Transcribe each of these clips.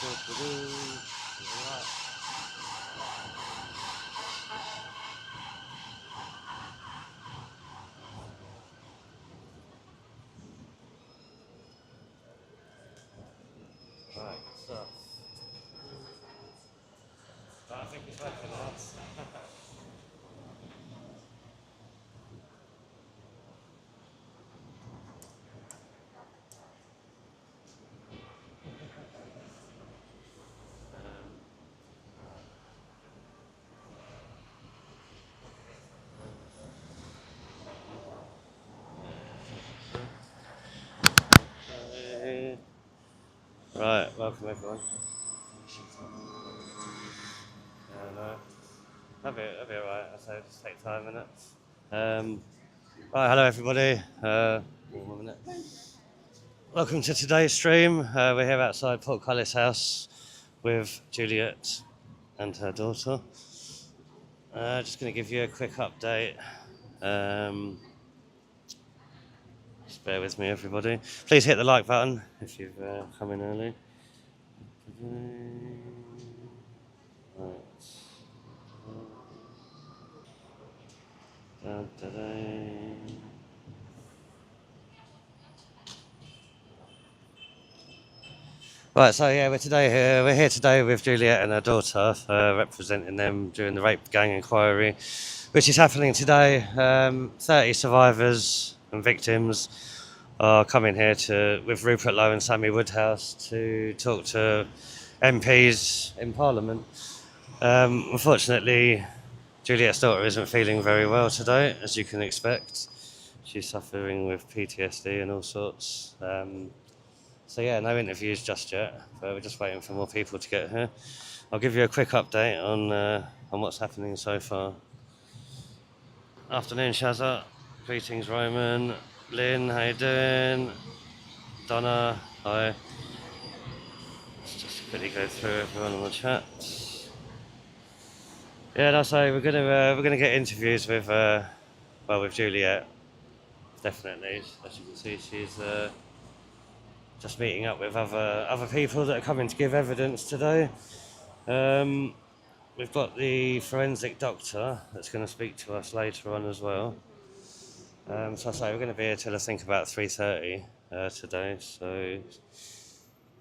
Right, good stuff. I think it's working out. Right, welcome everyone. No, that'll be alright. I say just take 5 minutes. Right, hello everybody. One minute. Welcome to today's stream. We're here outside Portcullis House with Juliet and her daughter. Just going to give you a quick update. Just bear with me, everybody. Please hit the like button if you've come in early. Right, so yeah, we're here today with Juliet and her daughter, representing them during the rape gang inquiry, which is happening today. 30 survivors and victims are coming here with Rupert Lowe and Sammy Woodhouse to talk to MPs in Parliament. Unfortunately, Juliet's daughter isn't feeling very well today, as you can expect. She's suffering with PTSD and all sorts. So yeah, no interviews just yet, but we're just waiting for more people to get here. I'll give you a quick update on what's happening so far. Afternoon, Shazza. Greetings, Roman. Lynn, how you doing? Donna, hi. Let's just quickly go through everyone on the chat. Yeah, no, so we're gonna get interviews with with Juliet, definitely. As you can see, she's just meeting up with other people that are coming to give evidence today. We've got the forensic doctor that's going to speak to us later on as well. So I say we're going to be here till I think about 3:30 today. So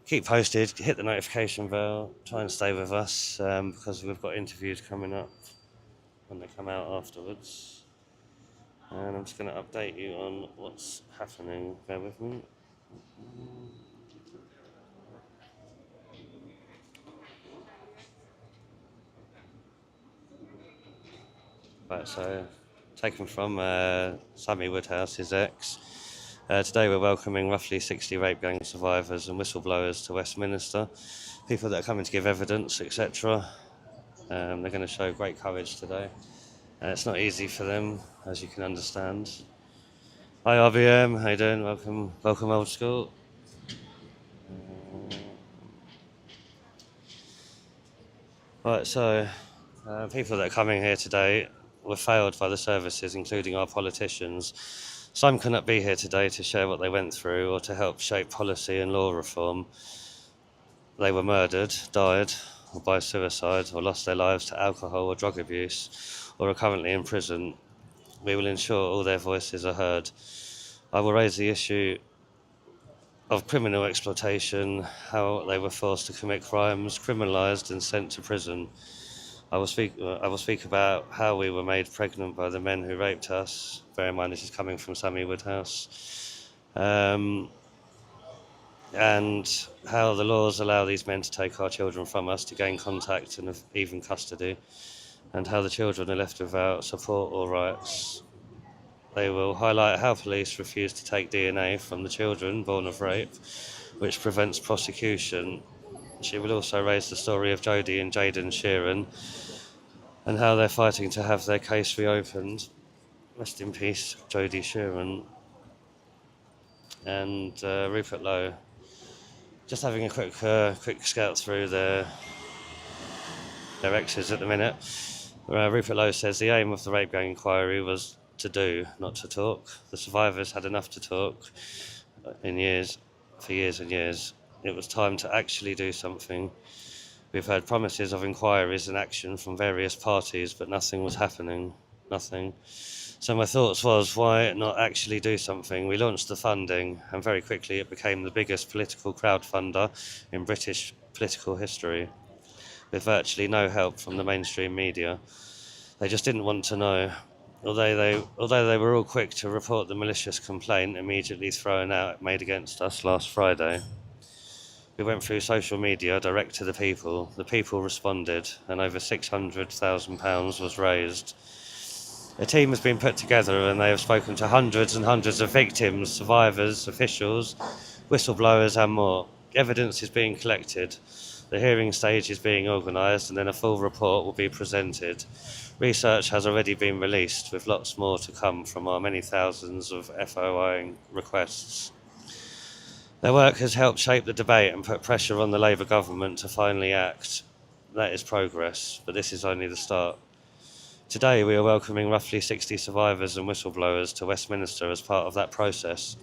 keep posted, hit the notification bell, try and stay with us because we've got interviews coming up when they come out afterwards. And I'm just going to update you on what's happening. Bear with me. Right, so taken from Sammy Woodhouse, his ex. Today we're welcoming roughly 60 rape gang survivors and whistleblowers to Westminster. People that are coming to give evidence, etc. They're going to show great courage today. It's not easy for them, as you can understand. Hi RBM, how you doing? Welcome old school. Right, so people that are coming here today were failed by the services, including our politicians. Some cannot be here today to share what they went through or to help shape policy and law reform. They were murdered, died, or by suicide, or lost their lives to alcohol or drug abuse, or are currently in prison. We will ensure all their voices are heard. I will raise the issue of criminal exploitation, how they were forced to commit crimes, criminalised and sent to prison. I will speak about how we were made pregnant by the men who raped us. Bear in mind this is coming from Sammy Woodhouse. And how the laws allow these men to take our children from us to gain contact and even custody, and how the children are left without support or rights. They will highlight how police refuse to take DNA from the children born of rape, which prevents prosecution. She will also raise the story of Jodie and Jaden Sheeran and how they're fighting to have their case reopened. Rest in peace, Jodie Sheeran. And Rupert Lowe. Just having a quick scout through their exes at the minute. Rupert Lowe says the aim of the rape gang inquiry was to do, not to talk. The survivors had enough to talk for years and years. It was time to actually do something. We've heard promises of inquiries and action from various parties, but nothing was happening. Nothing. So my thoughts was, why not actually do something? We launched the funding, and very quickly it became the biggest political crowdfunder in British political history, with virtually no help from the mainstream media. They just didn't want to know. Although they were all quick to report the malicious complaint immediately thrown out made against us last Friday. We went through social media direct to the people. The people responded, and over £600,000 was raised. A team has been put together, and they have spoken to hundreds and hundreds of victims, survivors, officials, whistleblowers, and more. Evidence is being collected. The hearing stage is being organised, and then a full report will be presented. Research has already been released, with lots more to come from our many thousands of FOI requests. Their work has helped shape the debate and put pressure on the Labour government to finally act. That is progress, but this is only the start. Today we are welcoming roughly 60 survivors and whistleblowers to Westminster as part of that process.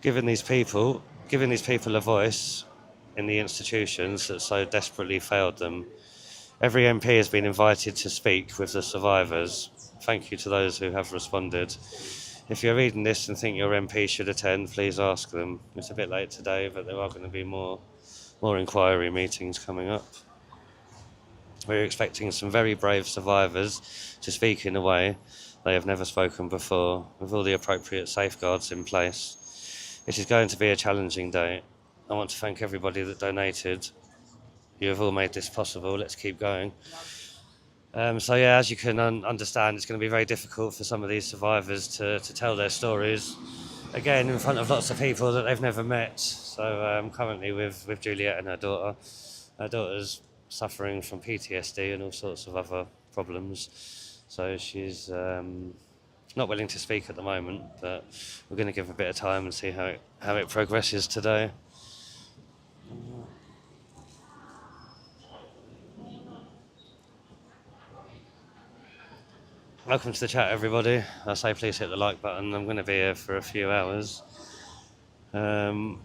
Giving these people a voice in the institutions that so desperately failed them. Every MP has been invited to speak with the survivors. Thank you to those who have responded. If you're reading this and think your MP should attend, please ask them. It's a bit late today, but there are going to be more inquiry meetings coming up. We're expecting some very brave survivors to speak in a way they have never spoken before, with all the appropriate safeguards in place. It is going to be a challenging day. I want to thank everybody that donated. You have all made this possible. Let's keep going. As you can understand, it's going to be very difficult for some of these survivors to tell their stories, again, in front of lots of people that they've never met. So currently with Juliet and her daughter. Her daughter's suffering from PTSD and all sorts of other problems. So she's not willing to speak at the moment, but we're going to give a bit of time and see how it progresses today. Welcome to the chat, everybody. I say please hit the like button. I'm going to be here for a few hours. Welcome,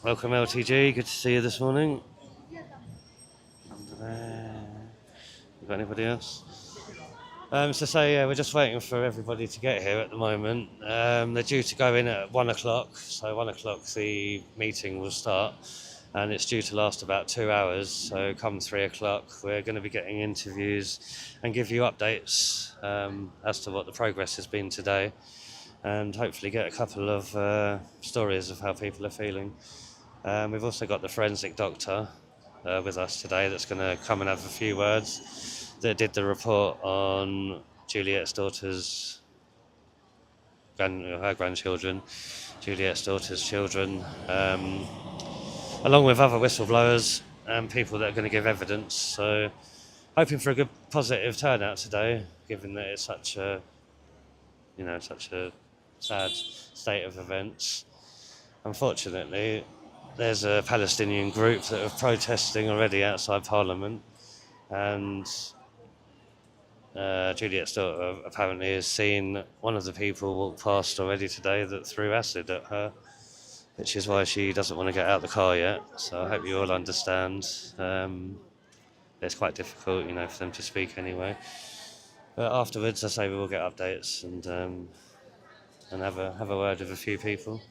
LTG. Good to see you this morning. Got anybody else? We're just waiting for everybody to get here at the moment. They're due to go in at 1 o'clock. So 1 o'clock the meeting will start. And it's due to last about 2 hours. So come 3 o'clock, we're going to be getting interviews and give you updates as to what the progress has been today, and hopefully get a couple of stories of how people are feeling. We've also got the forensic doctor with us today that's going to come and have a few words, that did the report on Juliet's daughter's her grandchildren, Juliet's daughter's children, along with other whistleblowers and people that are going to give evidence. So hoping for a good positive turnout today, given that it's such a sad state of events. Unfortunately, there's a Palestinian group that are protesting already outside Parliament, and Juliet's daughter apparently has seen one of the people walk past already today that threw acid at her, which is why she doesn't want to get out of the car yet. So I hope you all understand. It's quite difficult, for them to speak anyway. But afterwards, I say we will get updates and have a word with a few people.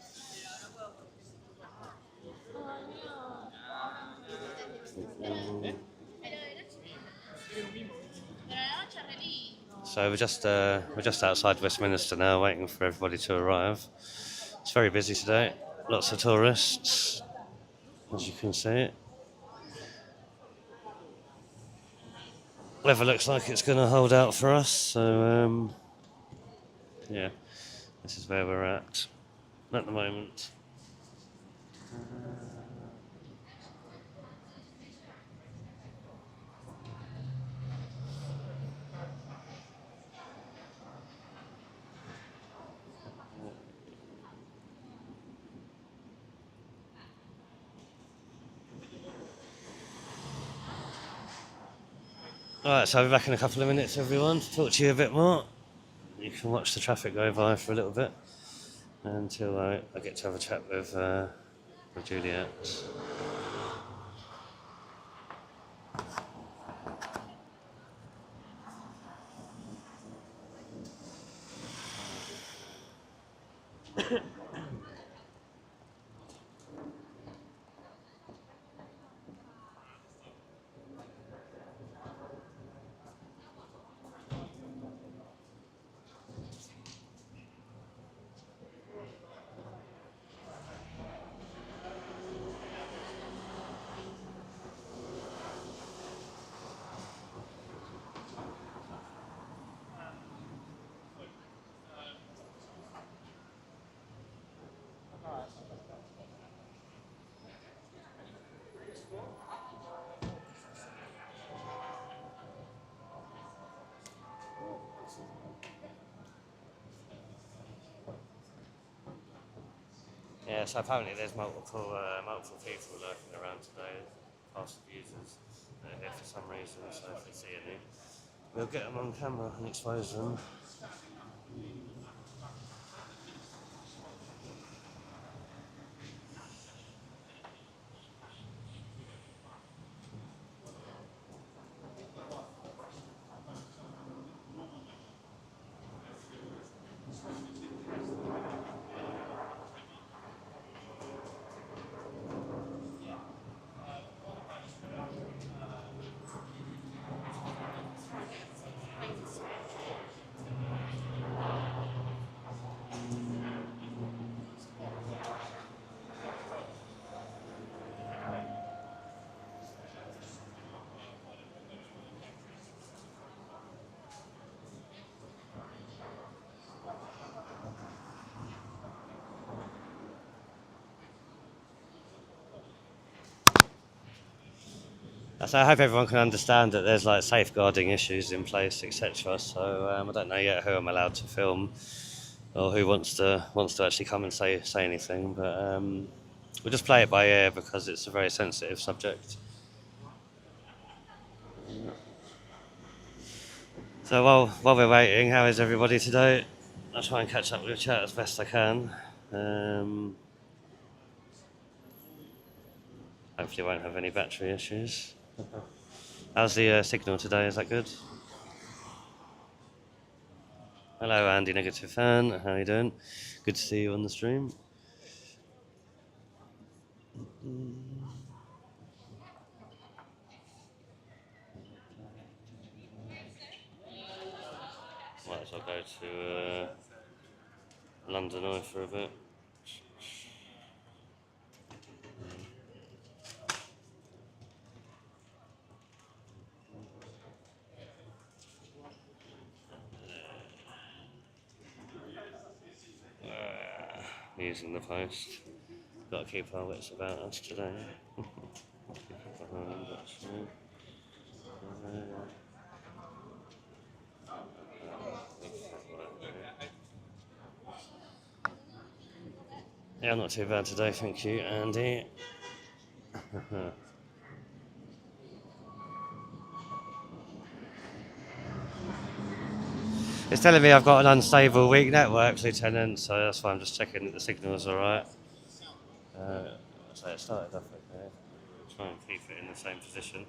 So we're just outside Westminster now, waiting for everybody to arrive. It's very busy today. Lots of tourists, as you can see. Weather looks like it's going to hold out for us, so this is where we're at the moment. Alright, so I'll be back in a couple of minutes, everyone, to talk to you a bit more. You can watch the traffic go by for a little bit until I get to have a chat with for Juliet. Yeah, so apparently there's multiple people lurking around today, past abusers that are here for some reason, so if we see any, we'll get them on camera and expose them. So I hope everyone can understand that there's like safeguarding issues in place, etc. So I don't know yet who I'm allowed to film or who wants to actually come and say anything, but we'll just play it by ear because it's a very sensitive subject. So while we're waiting, how is everybody today? I'll try and catch up with the chat as best I can. Hopefully, won't have any battery issues. How's the signal today? Is that good? Hello, Andy, negative fan. How are you doing? Good to see you on the stream. Might as well go to London Eye for a bit. Using the post. Got to keep our wits about us today. Yeah, not too bad today, thank you, Andy. It's telling me I've got an unstable weak network, Lieutenant, so that's why I'm just checking that the signal's alright. So it started off okay. Try and keep it in the same position.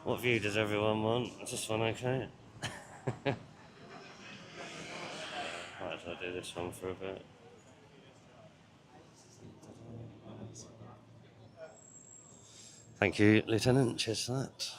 What view does everyone want? Is this one okay? Might as well do this one for a bit. Thank you, Lieutenant. Cheers for that.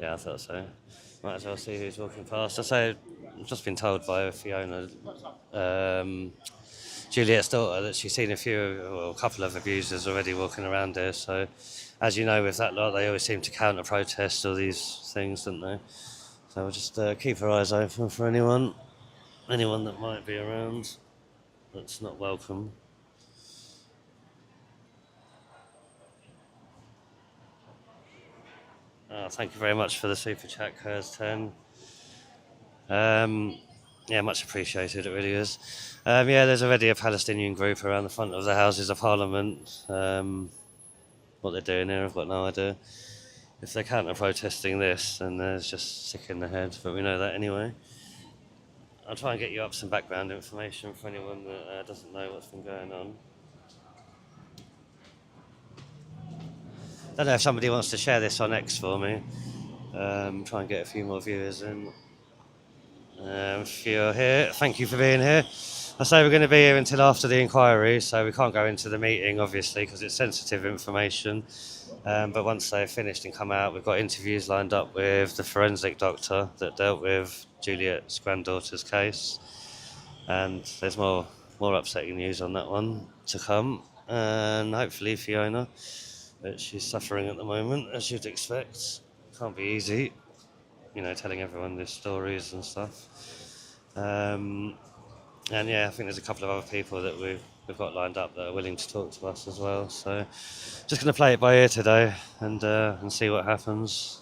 Yeah, I thought so. Might as well see who's walking past. I've just been told by Fiona, Juliet's daughter, that she's seen a couple of abusers already walking around here. So, as you know, with that lot, they always seem to counter-protest all these things, don't they? So we'll just keep our eyes open for anyone that might be around that's not welcome. Thank you very much for the super chat, Curse 10. Um, yeah, much appreciated, it really is. Yeah, there's already a Palestinian group around the front of the Houses of Parliament. What they're doing here, I've got no idea. If they're counter-protesting this, then there's just sick in the head, but we know that anyway. I'll try and get you up some background information for anyone that doesn't know what's been going on. Don't know if somebody wants to share this on X for me. Try and get a few more viewers in. If you're here, thank you for being here. I say we're going to be here until after the inquiry, so we can't go into the meeting, obviously, because it's sensitive information. But once they've finished and come out, we've got interviews lined up with the forensic doctor that dealt with Juliet's granddaughter's case. And there's more upsetting news on that one to come. And hopefully Fiona, but she's suffering at the moment, as you'd expect. Can't be easy, telling everyone these stories and stuff. And yeah, I think there's a couple of other people that we've got lined up that are willing to talk to us as well. So just going to play it by ear today and see what happens.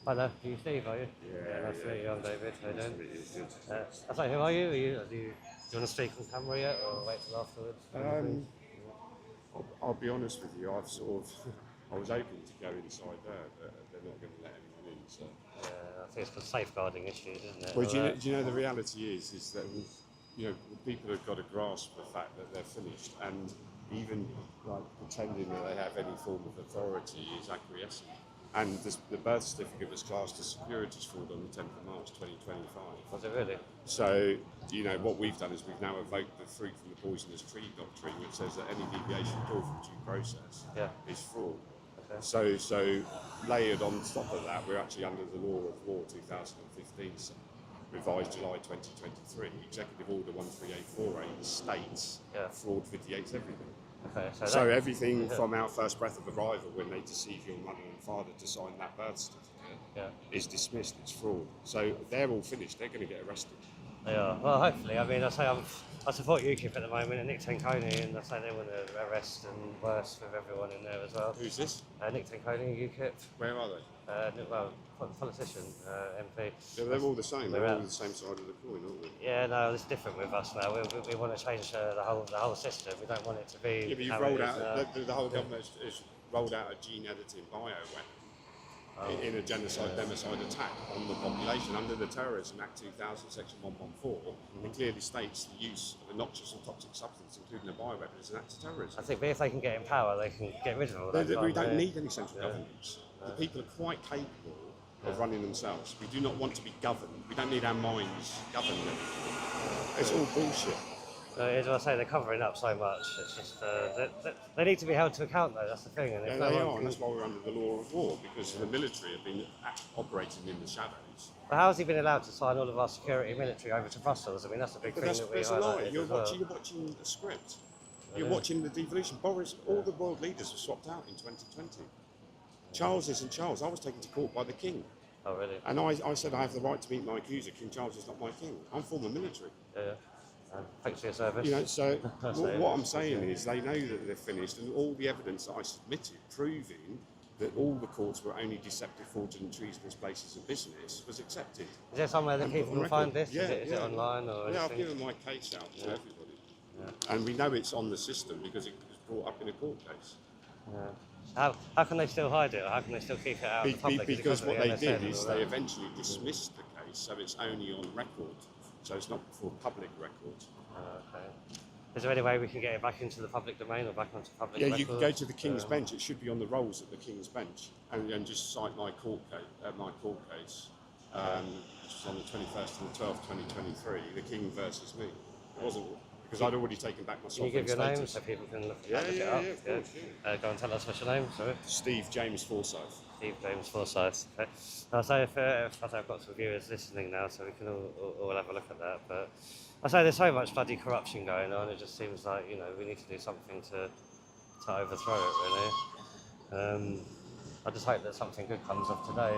Hello, are you Steve, are you? Yeah, Nice to meet you. I'm David. How you doing? I say, who are you? Do you want to speak on camera yet, or wait till afterwards? I'll be honest with you. I've sort of, I was hoping to go inside there, but they're not going to let anyone in. So. I think it's for safeguarding issues, isn't it? Well, do you know the reality is that people have got to grasp the fact that they're finished, and even like pretending that they have any form of authority is acquiescing. And the birth certificate was classed as securities fraud on the 10th of March 2025. Was it really? So, what we've done is we've now evoked the fruit from the poisonous tree doctrine, which says that any deviation at all from due process is fraud. Okay. So layered on top of that, we're actually under the Law of War 2015, revised July 2023, Executive Order 13848 states fraud vitiates everything. Okay, so everything from our first breath of arrival, when they deceive your mother and father to sign that birth certificate, is dismissed. It's fraud. So they're all finished. They're going to get arrested. They are. Well, hopefully. I mean, I support UKIP at the moment, and Nick Tanconi, and I say they want to arrest and worse with everyone in there as well. Who's this? Nick Tanconi, UKIP. Where are they? Politician, MP. Yeah, they're all the same. They're all on the same side of the coin, aren't they? Yeah, no, it's different with us now. We want to change the whole system. We don't want it to be. Yeah, but you've rolled out the whole government has rolled out a gene editing bioweapon in a democide attack on the population under the Terrorism Act 2000, Section 114. It clearly states the use of a noxious or toxic substance, including a bioweapon, is an act of terrorism. I think, but if they can get in power, they can get rid of all that. We don't need any central governments. The people are quite capable of running themselves. We do not want to be governed. We don't need our minds governed. It's all bullshit. As I say, they're covering up so much. It's just they need to be held to account, though. That's the thing. And they are, and that's why we're under the law of war, because the military have been operating in the shadows. But how has he been allowed to sign all of our security military over to Brussels? I mean, that's a big thing that we highlighted. You're watching the script. You're watching the devolution. Boris, all the world leaders were swapped out in 2020. Charles isn't Charles. I was taken to court by the King. Oh, really? And I said I have the right to meet my accuser. King Charles is not my king. I'm former military. Yeah. Thanks for your service. So what I'm saying is they know that they're finished, and all the evidence that I submitted proving that all the courts were only deceptive, fraudulent, treasonous places of business was accepted. Is there somewhere that people can find this? Yeah, is it online or anything? I've given my case out to everybody. Yeah. And we know it's on the system because it was brought up in a court case. Yeah. How can they still hide it? Or how can they still keep it out of the public? Because what they did is they eventually dismissed the case, so it's only on record. So it's not for public record. Okay. Is there any way we can get it back into the public domain or back onto public record? Yeah, you can go to the King's Bench. It should be on the rolls at the King's Bench, and just cite my court case, which was on the 21st and the 12th, 2023, the King versus me. It wasn't because I'd already taken back my Can you sovereign give your name status. so people can look Yeah, it up? yeah, of course, yeah. Go and tell us what's your name, sorry. Steve James Forsyth. Steve James Forsyth. Okay. I'll say if I say I've got some viewers listening now, so we can all have a look at that. But I say there's so much bloody corruption going on. It just seems like we need to do something to overthrow it, really. I just hope that something good comes of today.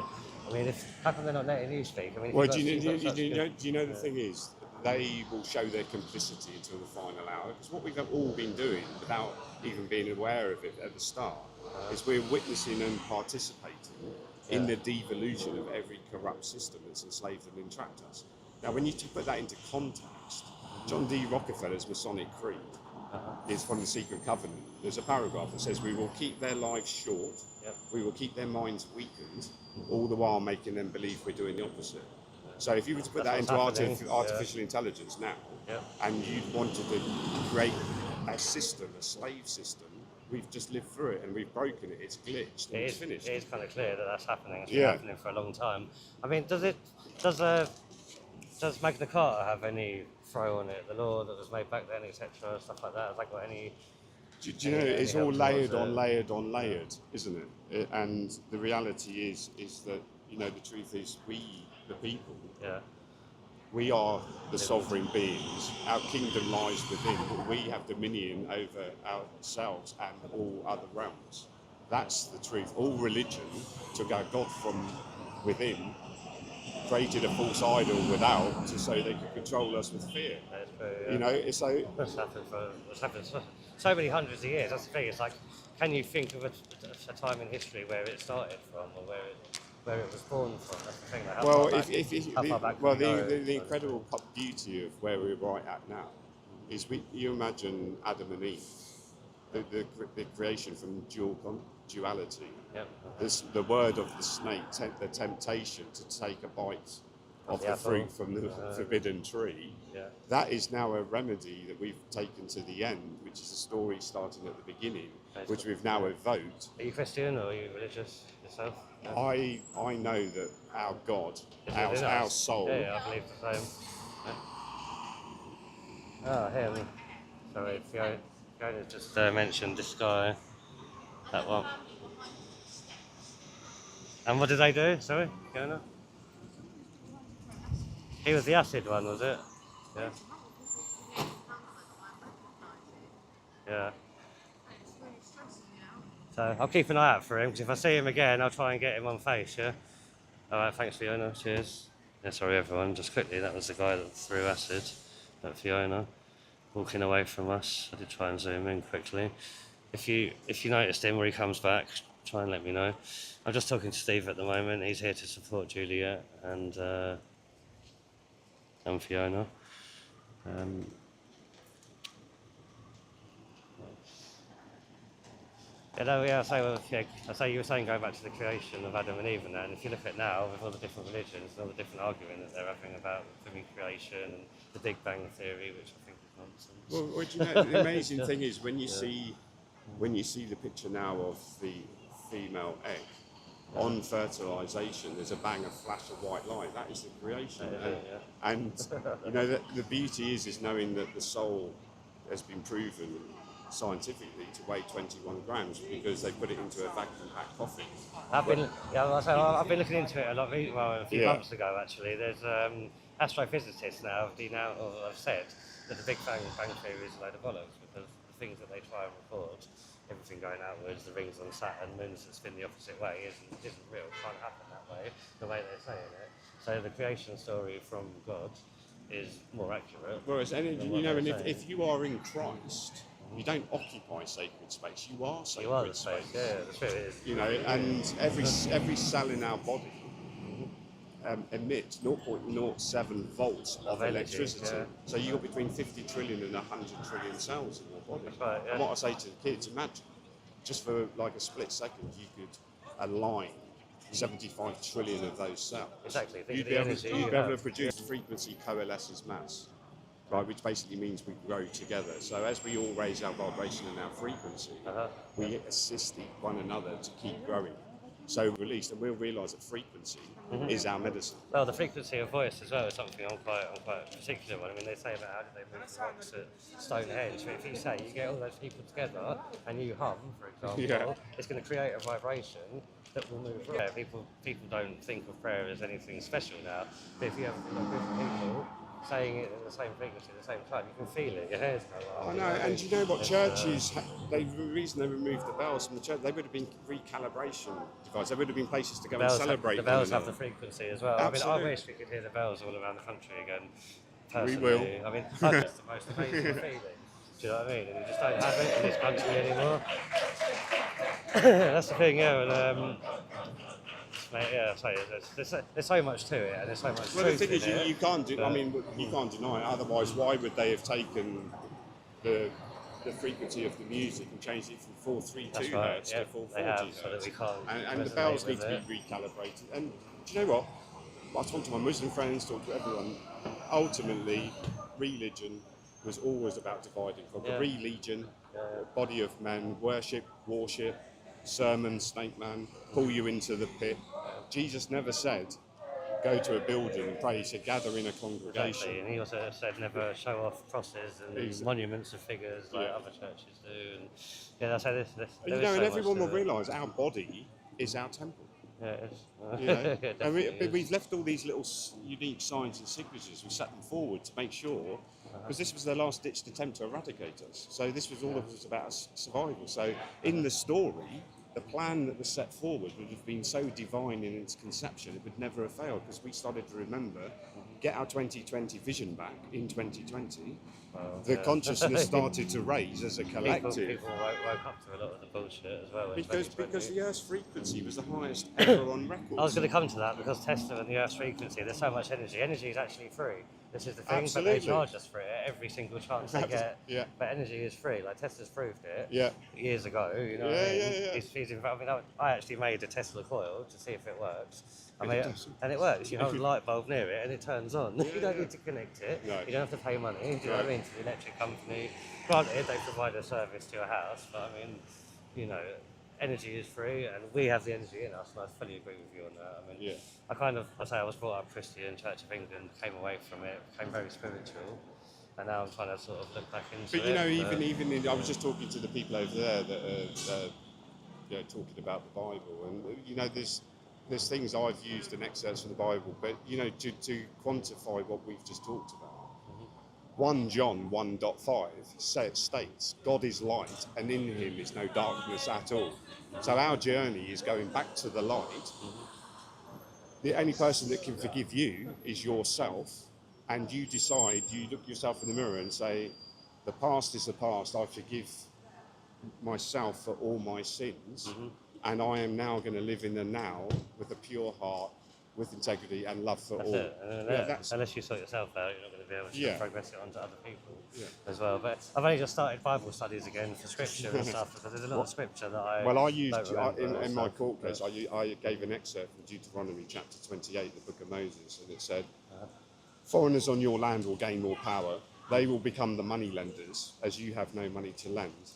I mean, how come they're not letting you speak? I mean, Well, do you know the thing is, they will show their complicity until the final hour, because what we've all been doing, without even being aware of it at the start, is we're witnessing and participating in the devolution of every corrupt system that's enslaved and entrapped us. Now, when you put that into context, John D. Rockefeller's Masonic Creed is from the Secret Covenant. There's a paragraph that says, we will keep their lives short, we will keep their minds weakened, all the while making them believe we're doing the opposite. So if you were to put that into artificial intelligence now, and you wanted to create a system, a slave system, we've just lived through it and we've broken it, it's glitched and it's finished. It is kind of clear that that's happening. It's been happening for a long time. I mean, does Magna Carta have any throw on it? The law that was made back then, etc., stuff like that. Has that got any? Do you know, it's all layered on layered, isn't it? And the reality is that, the truth is, we, the people, we are the sovereign beings. Our kingdom lies within, but we have dominion over ourselves and all other realms. That's the truth. All religion took our God from within, created a false idol without, so they could control us with fear. It's so. That's happened for so many hundreds of years. That's the thing. It's like, can you think of a time in history where it started from, or where it was born from? That's the thing. The incredible beauty of where we're right at now is you imagine Adam and Eve, the creation from duality. The word of the snake, the temptation to take a bite of the fruit from the forbidden tree. That is now a remedy that we've taken to the end, which is a story starting at the beginning, which we've now evoked. Are you Christian or are you religious yourself? I know that our God, our soul. Yeah, I believe the same. Him. Sorry, Fiona just mentioned this guy. That one. And what did they do? Sorry, Fiona? He was the acid one, was it? Yeah. Yeah. So I'll keep an eye out for him, because if I see him again, I'll try and get him on face, yeah? Alright, thanks Fiona, cheers. Yeah, sorry everyone, just quickly, that was the guy that threw acid at Fiona, walking away from us. I did try and zoom in quickly. If you noticed him where he comes back, try and let me know. I'm just talking to Steve at the moment, he's here to support Juliet and Fiona. I say you were saying going back to the creation of Adam and Eve and that, and if you look at now with all the different religions and all the different argument that they're having about creation and the Big Bang Theory, which I think is nonsense. Well, do you know, the amazing thing is when you see the picture now of the female egg, on fertilisation, there's a flash of white light. That is the creation. And the beauty is knowing that the soul has been proven scientifically to weigh 21 grams because they put it into a vacuum-packed coffin. I've been looking into it a lot. A few months ago, actually. There's astrophysicists now have said that the Big Bang Theory is a load of bollocks because the things that they try and record, everything going outwards, the rings on Saturn, moons that spin the opposite way, isn't real. It can't happen that way, the way they're saying it. So the creation story from God is more accurate. Whereas, if you are in Christ, you don't occupy sacred space. You are sacred space. Yeah, the spirit is. And every cell in our body emits 0.07 volts of electricity. Yeah. So you've got between 50 trillion and 100 trillion cells in your body. That's right, yeah. And what I say to the kids, imagine, just for like a split second, you could align 75 trillion of those cells. Exactly. You'd be able to produce frequency coalesces mass, right, which basically means we grow together. So as we all raise our vibration and our frequency, we assist one another to keep growing. So released, and we'll realise that frequency is our medicine. Well, the frequency of voice as well is something I'm quite particular on. I mean, they say about how do they move the rocks at Stonehenge. But if you say you get all those people together and you hum, for example, it's going to create a vibration that will move. Yeah, people don't think of prayer as anything special now. But if you have a group of people saying it in the same frequency at the same time, you can feel it. Your hair's going up. I know, and do you know what churches? The reason they removed the bells from the church, they would have been recalibration devices. There would have been places to go and celebrate. The bells have the frequency as well. Absolutely. I mean, I wish we could hear the bells all around the country again. Personally. We will. I mean, that's the most amazing feeling. Do you know what I mean? And you just don't have it in this country anymore. That's the thing, yeah. And, mate, yeah, so there's so much to it, and there's so much. Well, the thing is, you can't do. I mean, you can't deny it. Otherwise, why would they have taken the frequency of the music and changed it from 432 hertz to 440 hertz? So that we can't. And the bells need to be recalibrated. And do you know what? I talk to my Muslim friends, talk to everyone. Ultimately, religion was always about dividing. From religion, body of man, worship, sermon, snake man, pull you into the pit. Jesus never said, go to a building and pray. He said, gather in a congregation. Exactly. And he also said, never show off crosses and monuments of figures like other churches do. And that's how this and everyone will realise our body is our temple. Yeah, it is. You know? And we've left all these little unique signs and signatures. We set them forward to make sure, because this was their last-ditched attempt to eradicate us. So this was all of us about survival. So in the story, the plan that was set forward would have been so divine in its conception, it would never have failed, because we started to remember, get our 2020 vision back in 2020. The consciousness started to raise as a collective. People woke up to a lot of the bullshit as well. Because the Earth's frequency was the highest ever on record. I was going to come to that, because Tesla and the Earth's frequency, there's so much energy. Energy is actually free. This is the thing, but they charge us for it every single chance they get. Yeah. But energy is free. Like Tesla's proved it years ago. You know, I actually made a Tesla coil to see if it works. And it works. You hold a light bulb near it and it turns on. You don't need to connect it. No. You don't have to pay money. Do you know what I mean? To the electric company. Granted, they provide a service to your house, but I mean, you know, energy is free, and we have the energy in us, and I fully agree with you on that. I mean, I was brought up Christian, Church of England, came away from it, became very spiritual, and now I'm trying to sort of look back into it. But you know, even I was just talking to the people over there that are talking about the Bible, and you know, there's things I've used in excerpts from the Bible, but you know, to quantify what we've just talked about. 1 John 1.5 states, God is light and in him is no darkness at all. So our journey is going back to the light. The only person that can forgive you is yourself, and you decide, you look yourself in the mirror and say, the past is the past, I forgive myself for all my sins, and I am now going to live in the now with a pure heart, with integrity and love for all. Unless you sort yourself out, you're not going to be able to progress it onto other people as well. But I've only just started Bible studies again for scripture and stuff, because there's a lot of scripture that I used in my court case. I gave an excerpt from Deuteronomy chapter 28, the book of Moses, and it said, foreigners on your land will gain more power. They will become the money lenders, as you have no money to lend,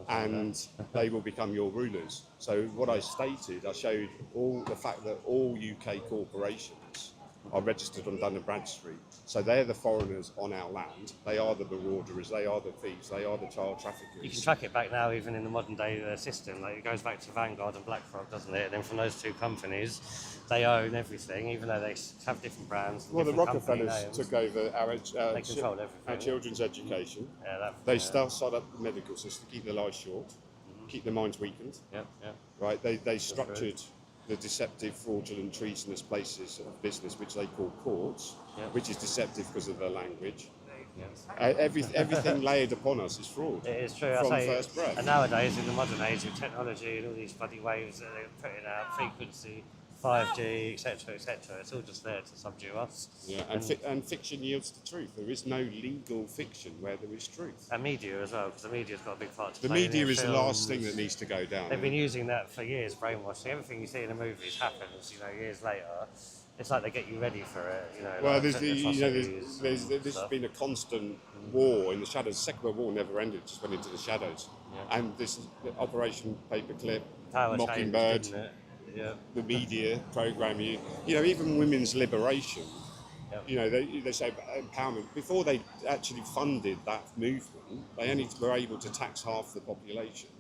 and they will become your rulers. So what I stated, I showed the fact that all UK corporations are registered on Dun & Bradstreet. So they're the foreigners on our land. They are the marauders, they are the thieves, they are the child traffickers. You can track it back now, even in the modern day system. Like, it goes back to Vanguard and BlackRock, doesn't it? And then from those two companies, they own everything, even though they have different brands. Well, the Rockefellers took over they control everything. Our children's education. Yeah, they start up the medical system, keep their lives short, keep their minds weakened. Right? They structured the deceptive, fraudulent, treasonous places of business, which they call courts, which is deceptive because of their language. Everything layered upon us is fraud. It is true. From first breath. And nowadays, in the modern age of technology and all these bloody waves that they're putting out, frequency, 5G, etc., it's all just there to subdue us. Yeah, and fiction yields the truth. There is no legal fiction where there is truth. And media as well, because the media's got a big part to play. The media is the last thing that needs to go down. They've been using that for years, brainwashing. Everything you see in the movies happens, years later. It's like they get you ready for it, Well, this has been a constant war in the shadows. The Second World War never ended; just went into the shadows. And this is Operation Paperclip, Mockingbird. the media program you. You know, even women's liberation. You know, they say empowerment. Before they actually funded that movement, they only were able to tax half the population.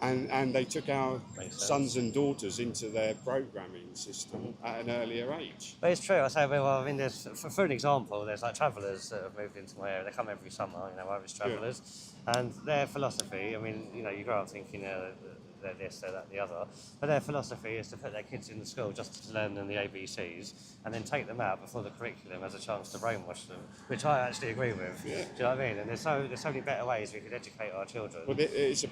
And they took our sons and daughters into their programming system at an earlier age. But it's true. I say, well, I mean, there's for an example, there's like travellers that have moved into my area. They come every summer, you know, Irish travellers, and their philosophy. I mean, you know, you grow up thinking they're this, they're that, the other, but their philosophy is to put their kids in the school just to learn them the ABCs, and then take them out before the curriculum has a chance to brainwash them, which I actually agree with. Do you know what I mean? And there's so many better ways we could educate our children. Well, it's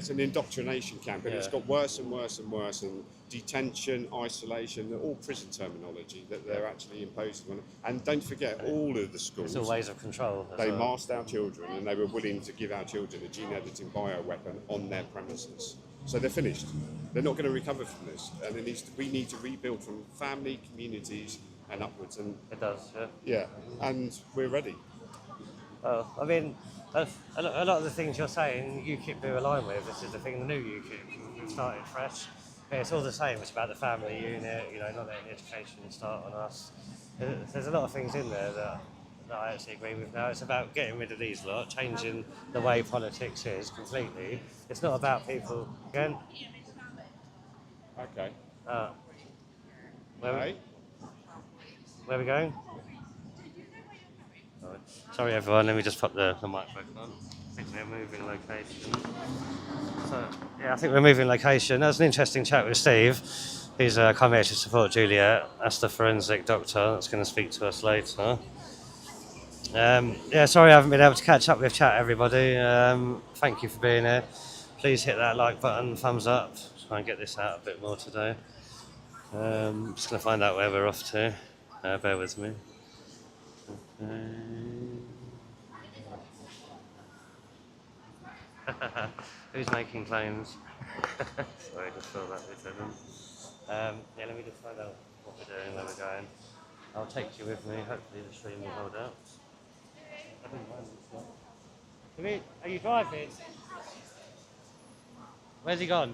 an indoctrination camp, and it's got worse and worse and worse. And detention, isolation, all prison terminology that they're actually imposing on. And don't forget, all of the schools. It's all ways of control. They masked our children, and they were willing to give our children a gene editing bioweapon on their premises. So they're finished. They're not going to recover from this, and we need to rebuild from family, communities, and upwards. And it does, and we're ready. Well, I mean, a lot of the things you're saying, UKIP do align with. This is the thing, the new UKIP. We've started fresh. It's all the same. It's about the family unit, you know, not letting education start on us. There's a lot of things in there that I actually agree with now. It's about getting rid of these lot, changing the way politics is completely. It's not about people, again. Okay. Where are we going? Sorry everyone, let me just put the microphone on. I think we're moving location. So, yeah, I think we're moving location. That was an interesting chat with Steve. He's come here to support Juliet. That's the forensic doctor that's going to speak to us later. Sorry I haven't been able to catch up with chat, everybody. Thank you for being here. Please hit that like button, thumbs up. Try and get this out a bit more today. Just going to find out where we're off to. Bear with me. Who's making claims? Sorry, I just saw that with them. Let me just find out what we're doing, where we're going. I'll take you with me. Hopefully the stream will hold out. Are you driving? Where's he gone?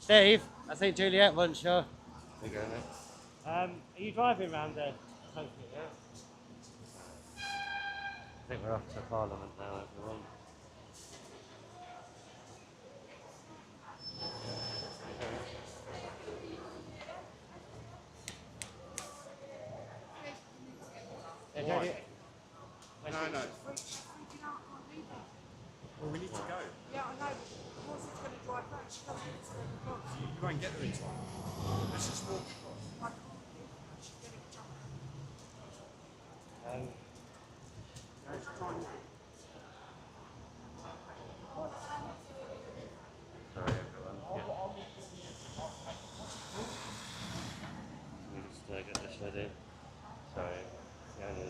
Steve, I think Juliet wants you. There you go, mate. Are you driving around there? I think we're off to Parliament now, everyone. No. Well, we need to go. Yeah, I know. What's it going to drive back? She doesn't need to go. You won't get there in time. Let's just walk across. Sorry, everyone. Let me just get this ready. Sorry. Fiona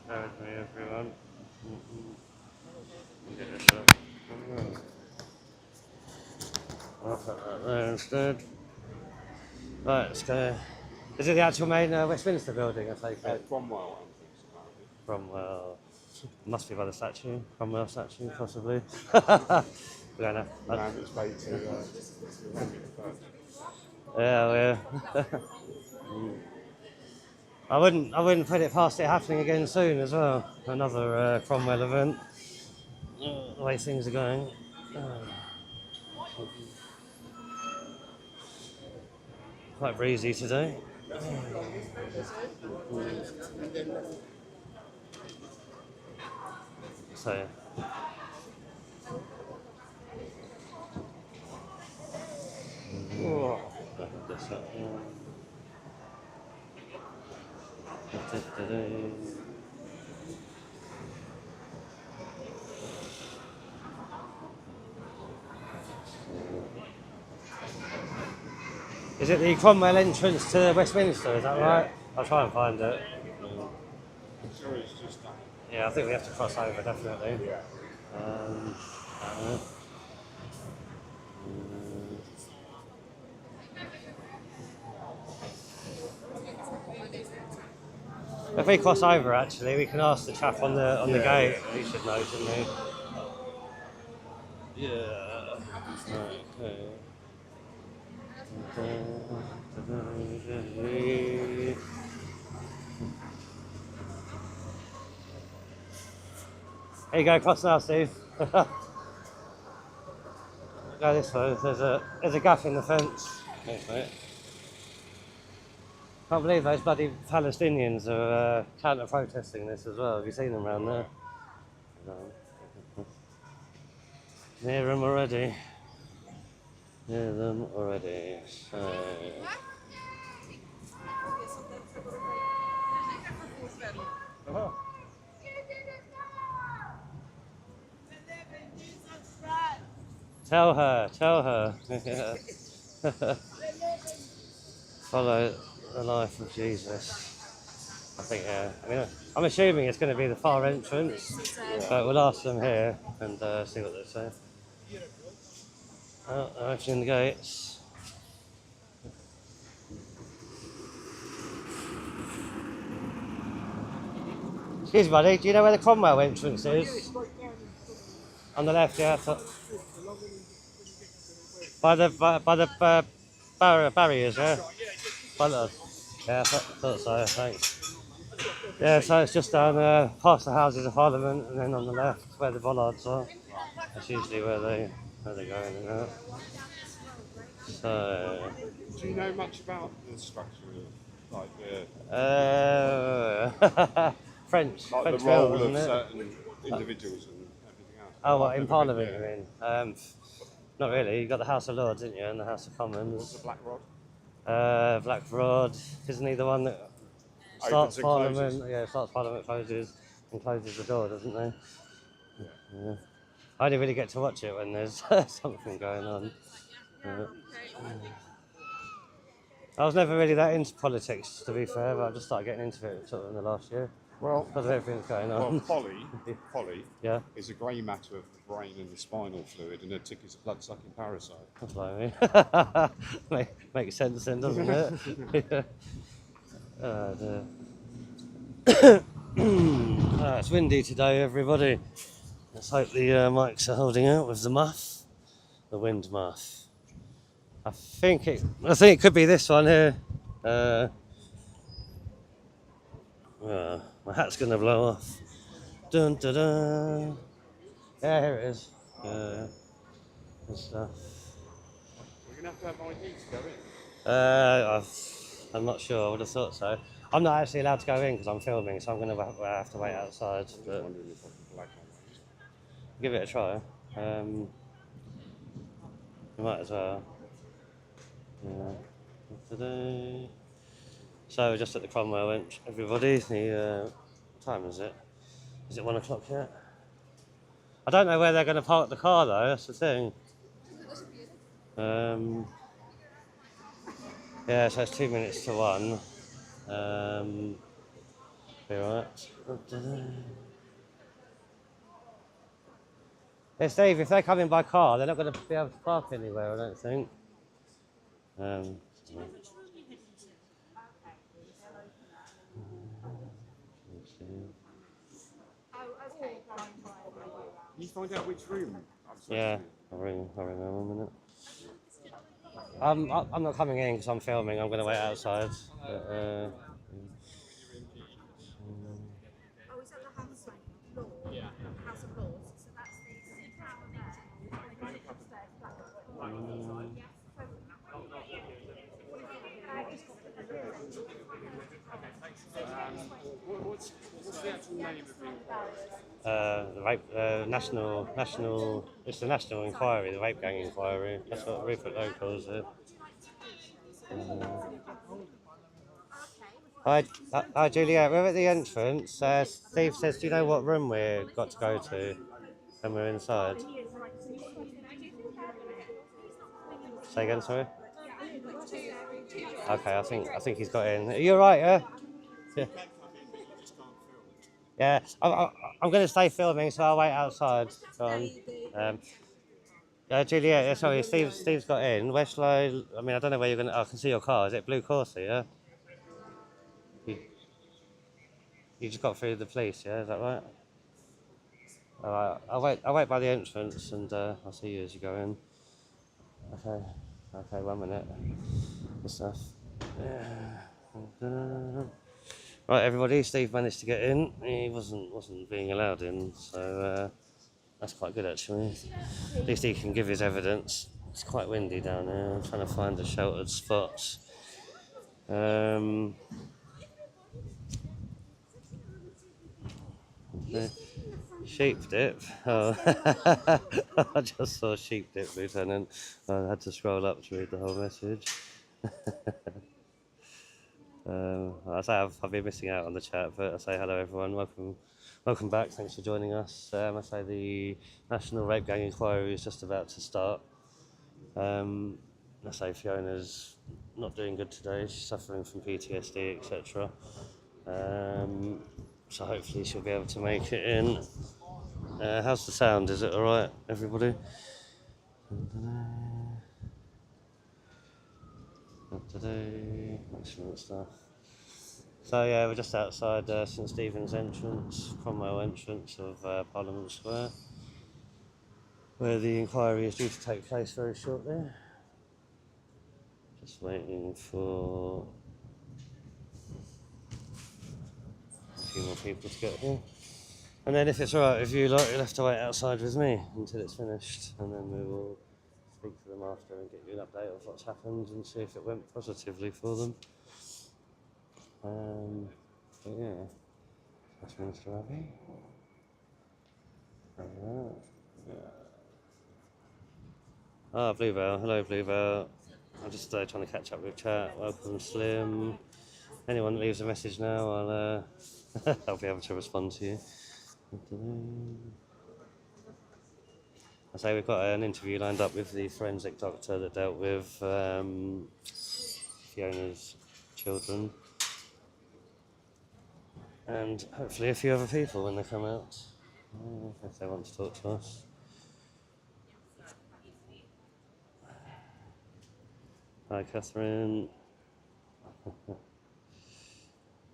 bear with me, everyone. Get this up. I'll put that there instead. Right, let's go. Is it the actual main Westminster building, I take it? Cromwell. Cromwell. Must be by the statue. Cromwell statue, possibly. We don't know. Man that's paid to Yeah. I wouldn't put it past it happening again soon as well. Another Cromwell event. The way things are going. Quite breezy today. So. Is it the Cromwell entrance to Westminster, is that right? I'll try and find it. Sure, it's just that. Yeah, I think we have to cross over, definitely. If we cross over, actually, we can ask the chap on the gate. He should know, shouldn't he? Yeah. Okay. Here you go, cross now, Steve. Go this way. There's a gap in the fence. Thanks, mate. Can't believe those bloody Palestinians are counter-protesting this as well. Have you seen them around there? Near them already. Near them already. So. Tell her. Follow the life of Jesus. I think, yeah. I mean, I'm assuming it's going to be the far entrance, but we'll ask them here and see what they say. Oh, they're opening the gates. Excuse me, buddy, do you know where the Cromwell entrance is? On the left, yeah. By the barriers, yeah? Yeah, I thought so, thanks. Yeah, so it's just down there, past the Houses of Parliament, and then on the left, where the bollards are. That's usually where they go in and out. So... Do you know much about the structure of, like, French the French role isn't of it? certain individuals and everything else? Oh, what, in Parliament, yeah. you mean? Not really. You got the House of Lords, didn't you, and the House of What's Commons. the Black Rod? Black Rod, isn't he the one that starts and Parliament? closes. Yeah, starts Parliament, closes, and closes the door, doesn't he? Yeah. I only really get to watch it when there's something going on. I was never really that into politics, to be fair, but I just started getting into it sort of in the last year. Well, Because of everything that's going on. Polly Yeah. is a grey matter of the brain and the spinal fluid, and a tick is a blood-sucking parasite. That's like me. Makes sense then, doesn't it? Oh, dear. It's windy today, everybody. Let's hope the mics are holding out with the muff, the wind muff. I think it could be this one here. My hat's gonna blow off. Dun dun dun. Yeah, here it is. Good stuff. We're going to have ID to go in. I'm not sure. I would have thought so. I'm not actually allowed to go in because I'm filming, so I'm gonna have to wait outside. But Wondering if I can black on those. give it a try. You might as well. Yeah. Today. So we're just at the Cromwell bench, everybody. The what time is it? Is it 1 o'clock yet? I don't know where they're going to park the car though. That's the thing. Yeah, so it's 2 minutes to 1. Be alright. Yeah, Steve, if they're coming by car, they're not going to be able to park anywhere, I don't think. Can you find out which room? Yeah, I'll ring them in a minute. I'm not coming in because I'm filming. I'm going to wait outside. But, Oh, is that the House of Lords? Yeah. House of Lords. So that's the tower there. What's the actual name of the inquiry? It's the national inquiry, the rape gang inquiry. That's what Rupert Lowe calls it. Hi, Juliet. We're at the entrance. Steve says, "Do you know what room we've got to go to when we're inside?" Say again, sorry. Okay, I think he's got in. Are you alright? Yeah. Yeah, I'm going to stay filming, so I'll wait outside. Juliet, sorry, Steve's got in. Where shall I mean, I don't know where you're going to... I can see your car. Is it Blue Corsa, yeah? You just got through the police, yeah? Is that right? All right, I'll wait by the entrance and I'll see you as you go in. Okay, 1 minute. Good stuff. Right, everybody, Steve managed to get in. He wasn't being allowed in, so that's quite good actually. At least he can give his evidence. It's quite windy down there. I'm trying to find a sheltered spot. Sheep dip. Oh, I just saw sheep dip, Lieutenant. I had to scroll up to read the whole message. I say I've been missing out on the chat, but I say hello everyone. Welcome back. Thanks for joining us. I say the National Rape Gang Inquiry is just about to start. I say Fiona's not doing good today. She's suffering from PTSD, etc. So hopefully she'll be able to make it in. How's the sound? Is it all right, everybody? Excellent stuff. So yeah, we're just outside St Stephen's entrance, Cromwell entrance of Parliament Square, where the inquiry is due to take place very shortly. Just waiting for a few more people to get here. And then if it's alright with you lot, you'll have to wait outside with me until it's finished, and then we will speak to them after and get you an update of what's happened and see if it went positively for them. But yeah, Westminster Abbey. Bluebell. Hello, Bluebell. I'm just trying to catch up with chat. Welcome, Slim. Anyone that leaves a message now, I'll be able to respond to you. I say we've got an interview lined up with the forensic doctor that dealt with Fiona's children, and hopefully a few other people when they come out, if they want to talk to us. Hi, Catherine.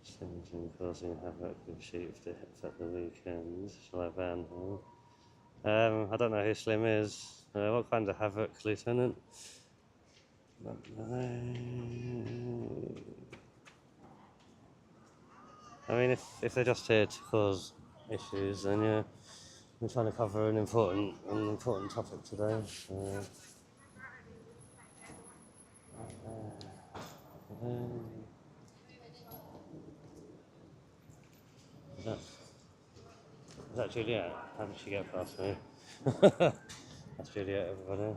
Symptom causing havoc with sheep dips at the weekend. Shall I ban her? I don't know who Slim is. What kind of havoc, Lieutenant? I mean, if they're just here to cause issues, then yeah, we're trying to cover an important topic today. Is that Juliet? How did she get past me? That's Juliet, everybody.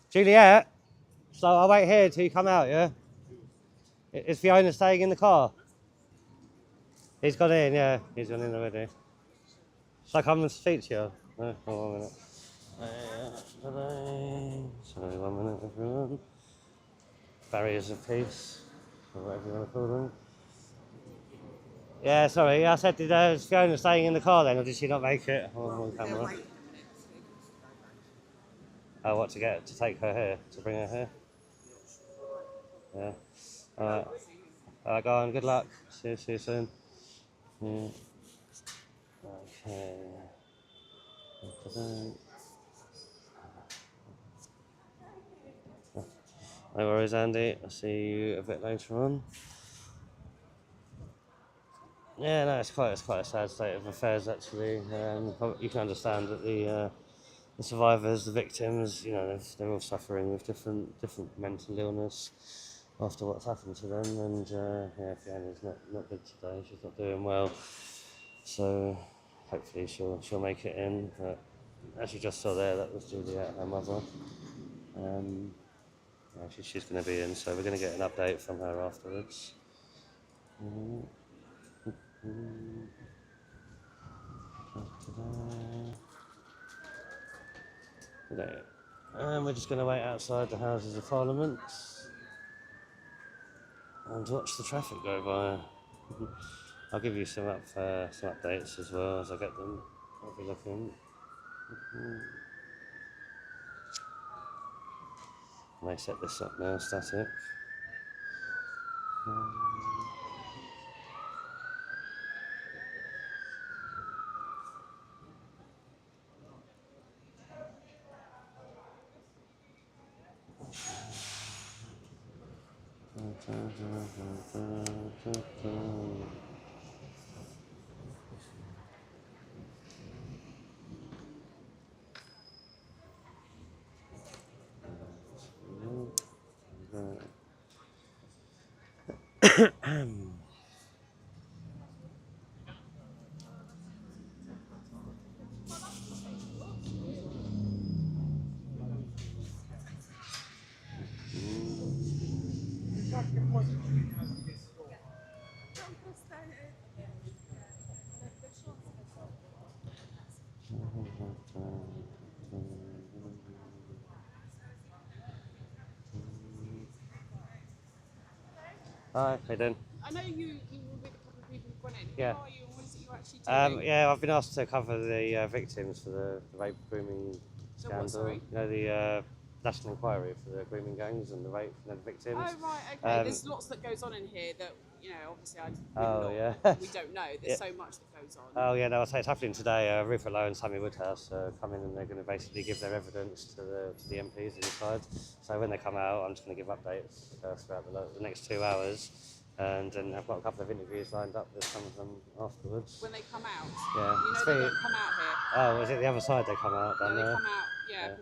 Juliet, so I'll wait here till you come out, yeah? Is Fiona staying in the car? He's gone in, yeah. He's gone in already. Shall I come and speak to you? No? Oh, 1 minute. Sorry, 1 minute, everyone. Barriers of peace, or whatever you want to call them. Yeah, sorry, I said, is Fiona staying in the car then, or did she not make it on camera? Oh, what, to take her here, to bring her here? Yeah. Alright, go on, good luck. See you soon. Yeah. Okay. No worries, Andy. I'll see you a bit later on. Yeah, no, it's quite a sad state of affairs actually. You can understand that the survivors, the victims, you know, they're all suffering with different mental illness after what's happened to them, and yeah, Fiona's not good today. She's not doing well, so hopefully she'll make it in. But as you just saw there, that was Juliet, her mother. Yeah, she's going to be in, so we're going to get an update from her afterwards. And we're just going to wait outside the Houses of Parliament and watch the traffic go by. I'll give you some updates as well as I get them. I'll be looking. I may set this up now, static. Hi, how you doing? I know you were with a couple of people who've gone in. Yeah. Who are you and what is it you're actually doing? Yeah, I've been asked to cover the victims for the rape grooming The scandal. what, sorry? You know, the national inquiry for the grooming gangs and the rape and the victims. Oh, right, okay. There's lots that goes on in here that, obviously we don't know. There's so much that goes on. Oh yeah, no, I'll say it's happening today. Rupert Lowe and Sammy Woodhouse come in and they're going to basically give their evidence to the MPs inside. So when they come out, I'm just going to give updates throughout the next 2 hours. And I've got a couple of interviews lined up with some of them afterwards. When they come out? Yeah. They don't come out here. Oh, is it the other side they come out down No, they there? come out,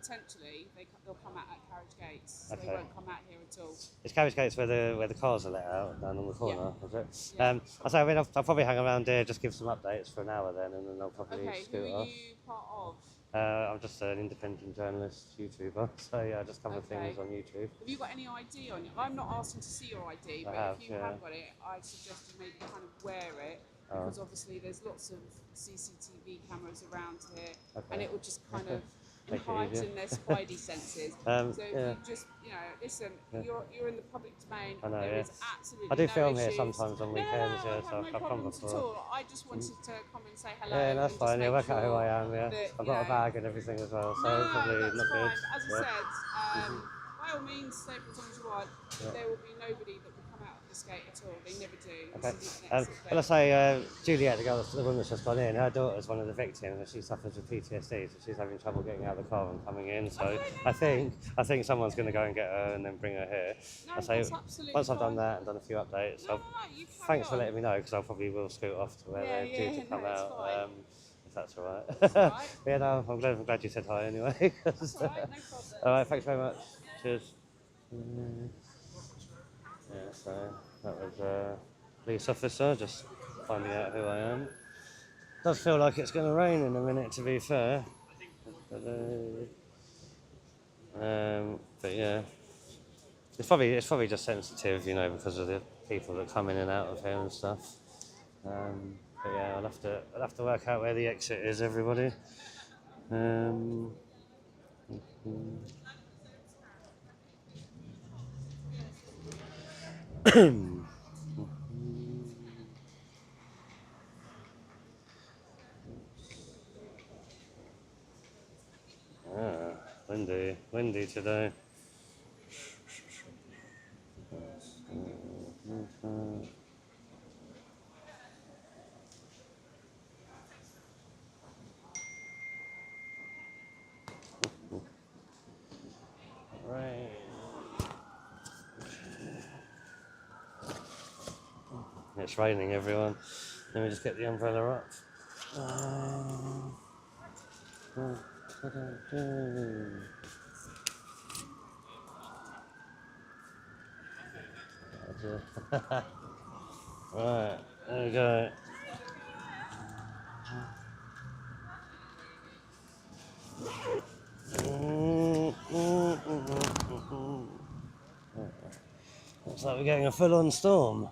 potentially. They'll come out at Carriage Gates. Okay. They won't come out here at all. It's Carriage Gates where the cars are let out down on the corner, is it? Yeah. I'll probably hang around here, just give some updates for an hour then, and then I'll probably Okay, scoot who are off. you part of? I'm just an independent journalist, YouTuber, so yeah, I just cover things on YouTube. Have you got any ID on you? I'm not asking to see your ID, but if you have got it, I suggest you maybe kind of wear it, because obviously there's lots of CCTV cameras around here, and it will just kind of heighten their spidey senses. So if you just, listen, you're in the public domain. I know, there is absolutely I do no film issues. here sometimes on weekends, no, so no I've come problems at before. all. I just wanted to come and say hello. Yeah, that's and fine. just Yeah, make work out who sure I am. Yeah, that, I've got a bag and everything as well, so probably that's not fine. good. As I said, by all means, stay for as long as you want. There will be nobody that will come out of this gate at all. They never do. Okay. This is an exit Well, I say Juliet, the woman that's just gone in, her daughter's one of the victims, and she suffers with PTSD, so she's having trouble getting out of the car and coming in. So I think someone's going to go and get her and then bring her here. No, I say that's absolutely once I've done fine. that and done a few updates, You carry thanks for on. letting me know because I probably will scoot off to where they're due to come it's out. fine. If that's all right. That's all right. Yeah, no, I'm glad you said hi anyway. That's all right, no problem. All right, thanks very much. Cheers. Yeah, so that was police officer just finding out who I am. Does feel like it's going to rain in a minute, to be fair. But yeah, it's probably just sensitive, because of the people that come in and out of here and stuff. But yeah, I'll have to work out where the exit is, everybody. Windy today. Rain. It's raining, everyone. Let me just get the umbrella up. Right, there we go. Looks like we're getting a full-on storm.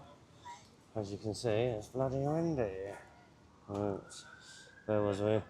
As you can see, it's bloody windy. Right, where was we?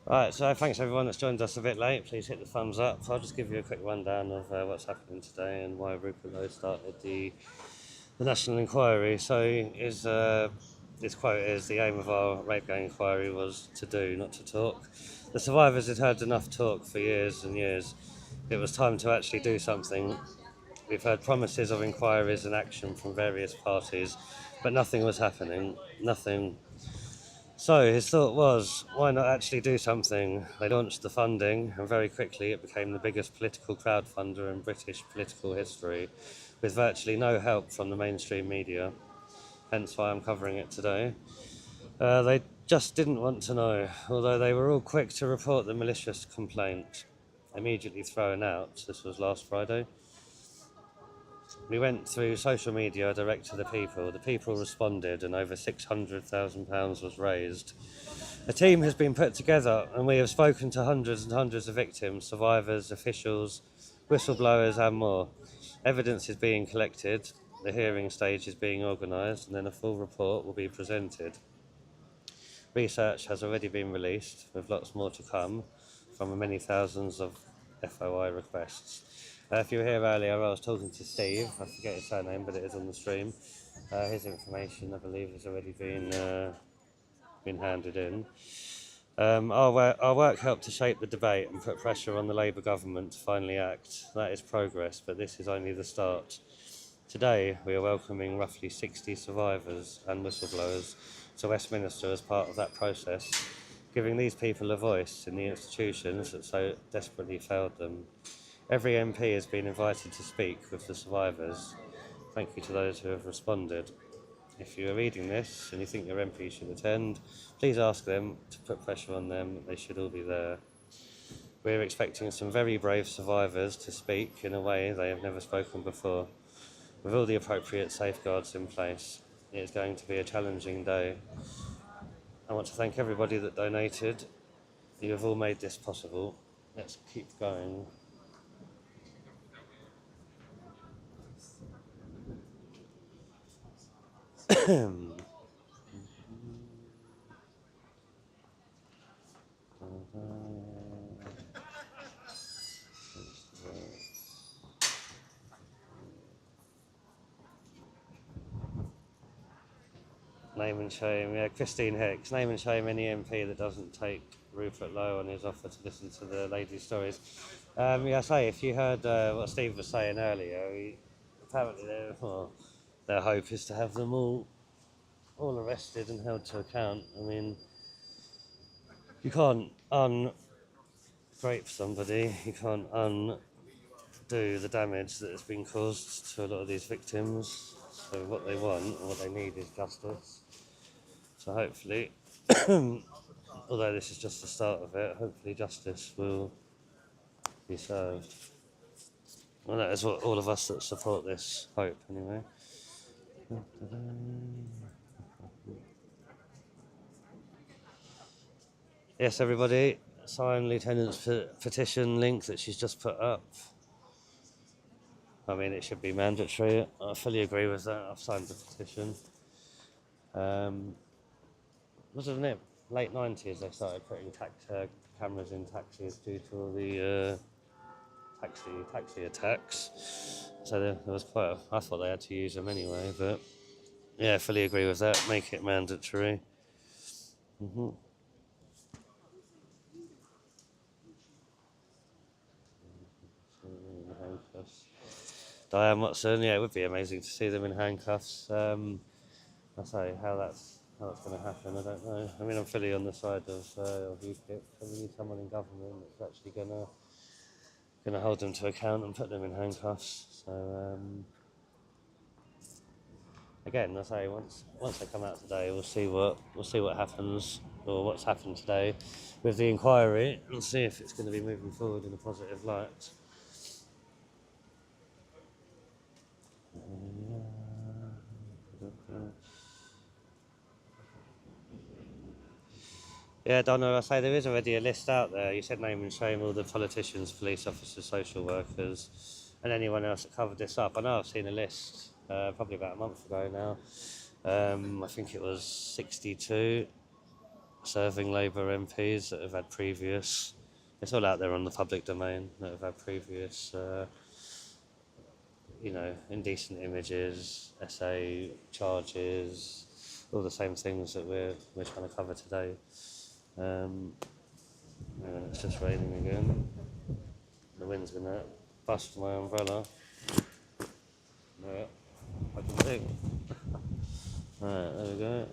Right, so thanks everyone that's joined us a bit late. Please hit the thumbs up. I'll just give you a quick rundown of what's happening today and why Rupert Lowe started the national inquiry. So this quote is, "The aim of our rape gang inquiry was to do, not to talk." The survivors had heard enough talk for years and years. It was time to actually do something. We've heard promises of inquiries and action from various parties, but nothing was happening. Nothing. So his thought was, why not actually do something? They launched the funding, and very quickly it became the biggest political crowdfunder in British political history, with virtually no help from the mainstream media. Hence why I'm covering it today. They just didn't want to know, although they were all quick to report the malicious complaint. Immediately thrown out. This was last Friday. We went through social media direct to the people. The people responded, and over £600,000 was raised. A team has been put together, and we have spoken to hundreds and hundreds of victims, survivors, officials, whistleblowers, and more. Evidence is being collected, the hearing stage is being organised, and then a full report will be presented. Research has already been released, with lots more to come from the many thousands of FOI requests. If you were here earlier, I was talking to Steve. I forget his surname, but it is on the stream. His information, I believe, has already been handed in. Our work helped to shape the debate and put pressure on the Labour government to finally act. That is progress, but this is only the start. Today, we are welcoming roughly 60 survivors and whistleblowers to Westminster as part of that process, giving these people a voice in the institutions that so desperately failed them. Every MP has been invited to speak with the survivors. Thank you to those who have responded. If you are reading this and you think your MP should attend, please ask them to put pressure on them. They should all be there. We're expecting some very brave survivors to speak in a way they have never spoken before, with all the appropriate safeguards in place. It is going to be a challenging day. I want to thank everybody that donated. You have all made this possible. Let's keep going. Name and shame, yeah, Christine Hicks. Name and shame any MP that doesn't take Rupert Lowe on his offer to listen to the ladies' stories. I say, if you heard what Steve was saying earlier, apparently their hope is to have them all arrested and held to account. I mean, you can't un-rape somebody, you can't undo the damage that has been caused to a lot of these victims. So what they want and what they need is justice. So hopefully, although this is just the start of it, hopefully justice will be served. Well, that is what all of us that support this hope, anyway. Yes, everybody, sign Lieutenant's petition link that she's just put up. I mean, it should be mandatory. I fully agree with that. I've signed the petition. Wasn't it late 90s they started putting cameras in taxis due to all the taxi attacks? So there was I thought they had to use them anyway, but yeah, I fully agree with that. Make it mandatory. Handcuffs. Diane Watson, yeah, it would be amazing to see them in handcuffs. I say how that's going to happen, I don't know. I mean, I'm fully on the side of UKIP. We need someone in government that's actually going to hold them to account and put them in handcuffs. So again, I say once they come out today, we'll see what happens, or what's happened today with the inquiry, and see if it's going to be moving forward in a positive light. Yeah, Donna, I say there is already a list out there. You said name and shame all the politicians, police officers, social workers, and anyone else that covered this up. I know I've seen a list probably about a month ago now. I think it was 62 serving Labour MPs that have had previous. It's all out there on the public domain that have had previous, indecent images, SA charges, all the same things that we're trying to cover today. It's just raining again. The wind's gonna bust my umbrella. I can think. Alright, there we go.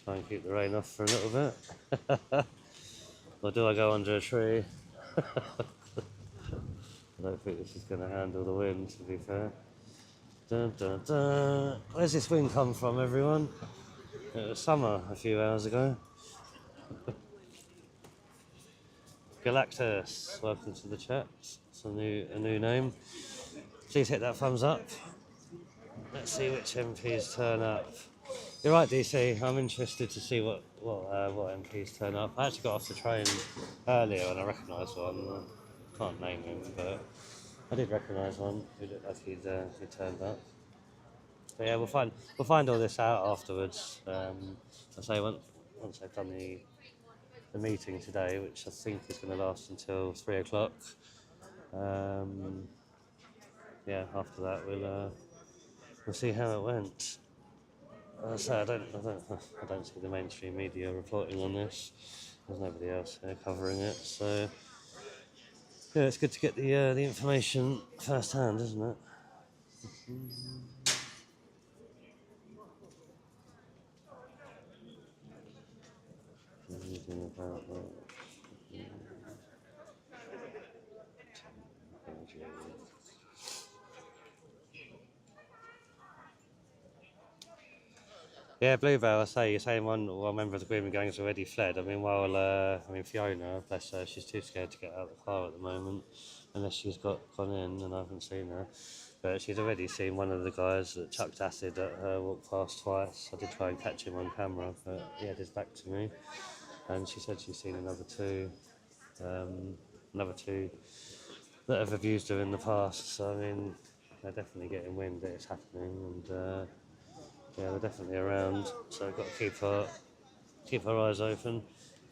Try and keep the rain off for a little bit. Or do I go under a tree? I don't think this is going to handle the wind, to be fair. Dun, dun, dun. Where's this wind come from, everyone? It was summer a few hours ago. Galactus, welcome to the chat. It's a new name. Please hit that thumbs up. Let's see which MPs turn up. You're right, DC. I'm interested to see what MPs turn up. I actually got off the train earlier and I recognised one. I can't name him, but I did recognise one who looked like he'd turned up. But yeah, we'll find all this out afterwards. I say once I've done the meeting today, which I think is going to last until 3 o'clock. After that we'll see how it went. So I don't see the mainstream media reporting on this. There's nobody else here covering it. So yeah, it's good to get the information firsthand, isn't it? Yeah, Bluebell, I say, you're saying one member of the Green Gang has already fled. I mean, Fiona, bless her, she's too scared to get out of the car at the moment, unless she's gone in and I haven't seen her. But she's already seen one of the guys that chucked acid at her walk past twice. I did try and catch him on camera, but he had his back to me. And she said she's seen another two that have abused her in the past. So, I mean, they're definitely getting wind that it's happening, and they're definitely around, so we've got to keep our eyes open,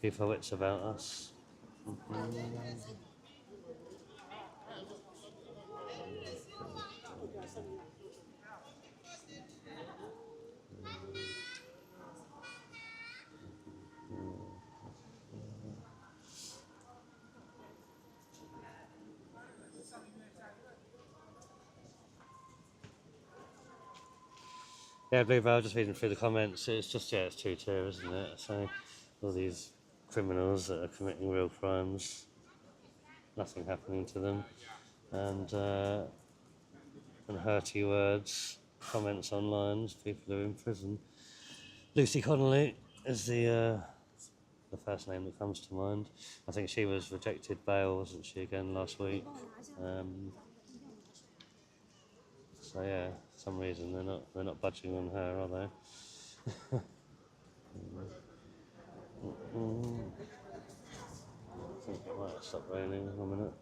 keep our wits about us. Yeah, Bluebell, just reading through the comments, it's 2-2, isn't it? So, all these criminals that are committing real crimes, nothing happening to them, and hurty words, comments online, people are in prison. Lucy Connolly is the first name that comes to mind. I think she was rejected bail, wasn't she, again last week? So yeah, for some reason they're not budging on her, are they? I think it might stop raining in a minute.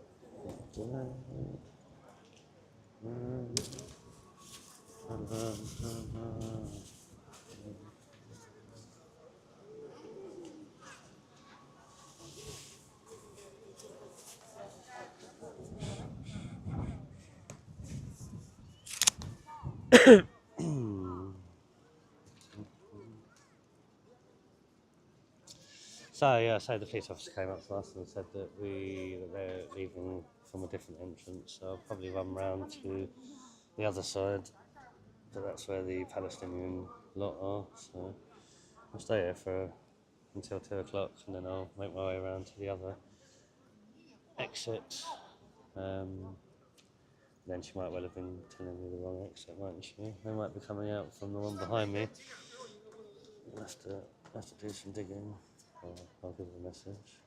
So the police officer came up to us and said that they're leaving from a different entrance. So I'll probably run round to the other side. So that's where the Palestinian lot are. So I'll stay here until 2 o'clock, and then I'll make my way around to the other exit. Then she might well have been telling me the wrong exit, mightn't she? They might be coming out from the one behind me. I'll have to do some digging. I'll give them a message.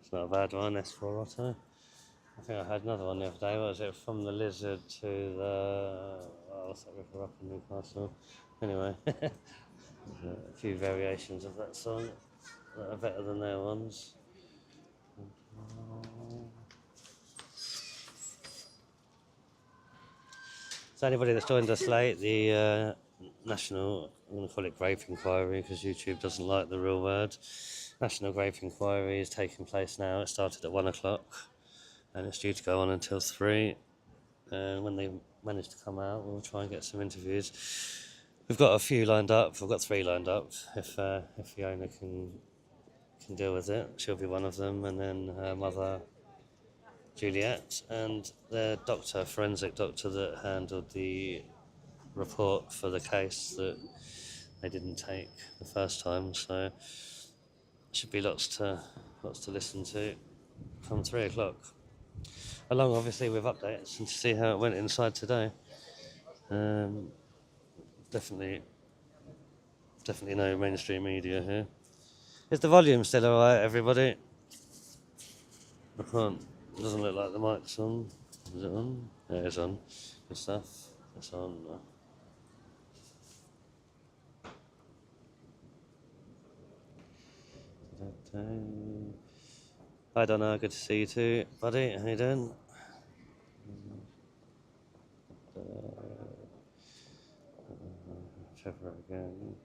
It's not a bad one, S4 Otto. I think I had another one the other day. What was it? From the Lizard to the... what's that river up in Newcastle? Anyway, a few variations of that song that are better than their ones. So anybody that's joined us late, the National, I'm going to call it Grape Inquiry because YouTube doesn't like the real word. National Grape Inquiry is taking place now. It started at 1 o'clock and it's due to go on until 3. And when they manage to come out, we'll try and get some interviews. We've got a few lined up. We've got 3 lined up. If Fiona can deal with it, she'll be one of them. And then her mother, Juliet, and the doctor, forensic doctor that handled the report for the case that they didn't take the first time. So should be lots to listen to from 3 o'clock. Along obviously with updates and to see how it went inside today. Definitely no mainstream media here. Is the volume still alright, everybody? I can't. It doesn't look like the mic's on. Is it on? Yeah, it's on. Good stuff. It's on. Hi Donna, good to see you too, buddy. How you doing? Trevor again.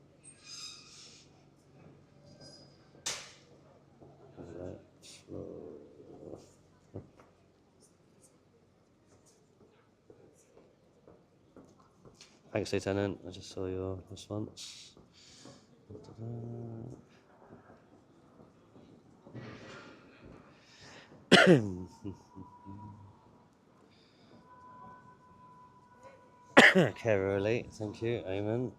Thanks, Lieutenant. I just saw your response. Carer Elite, thank you. Amen.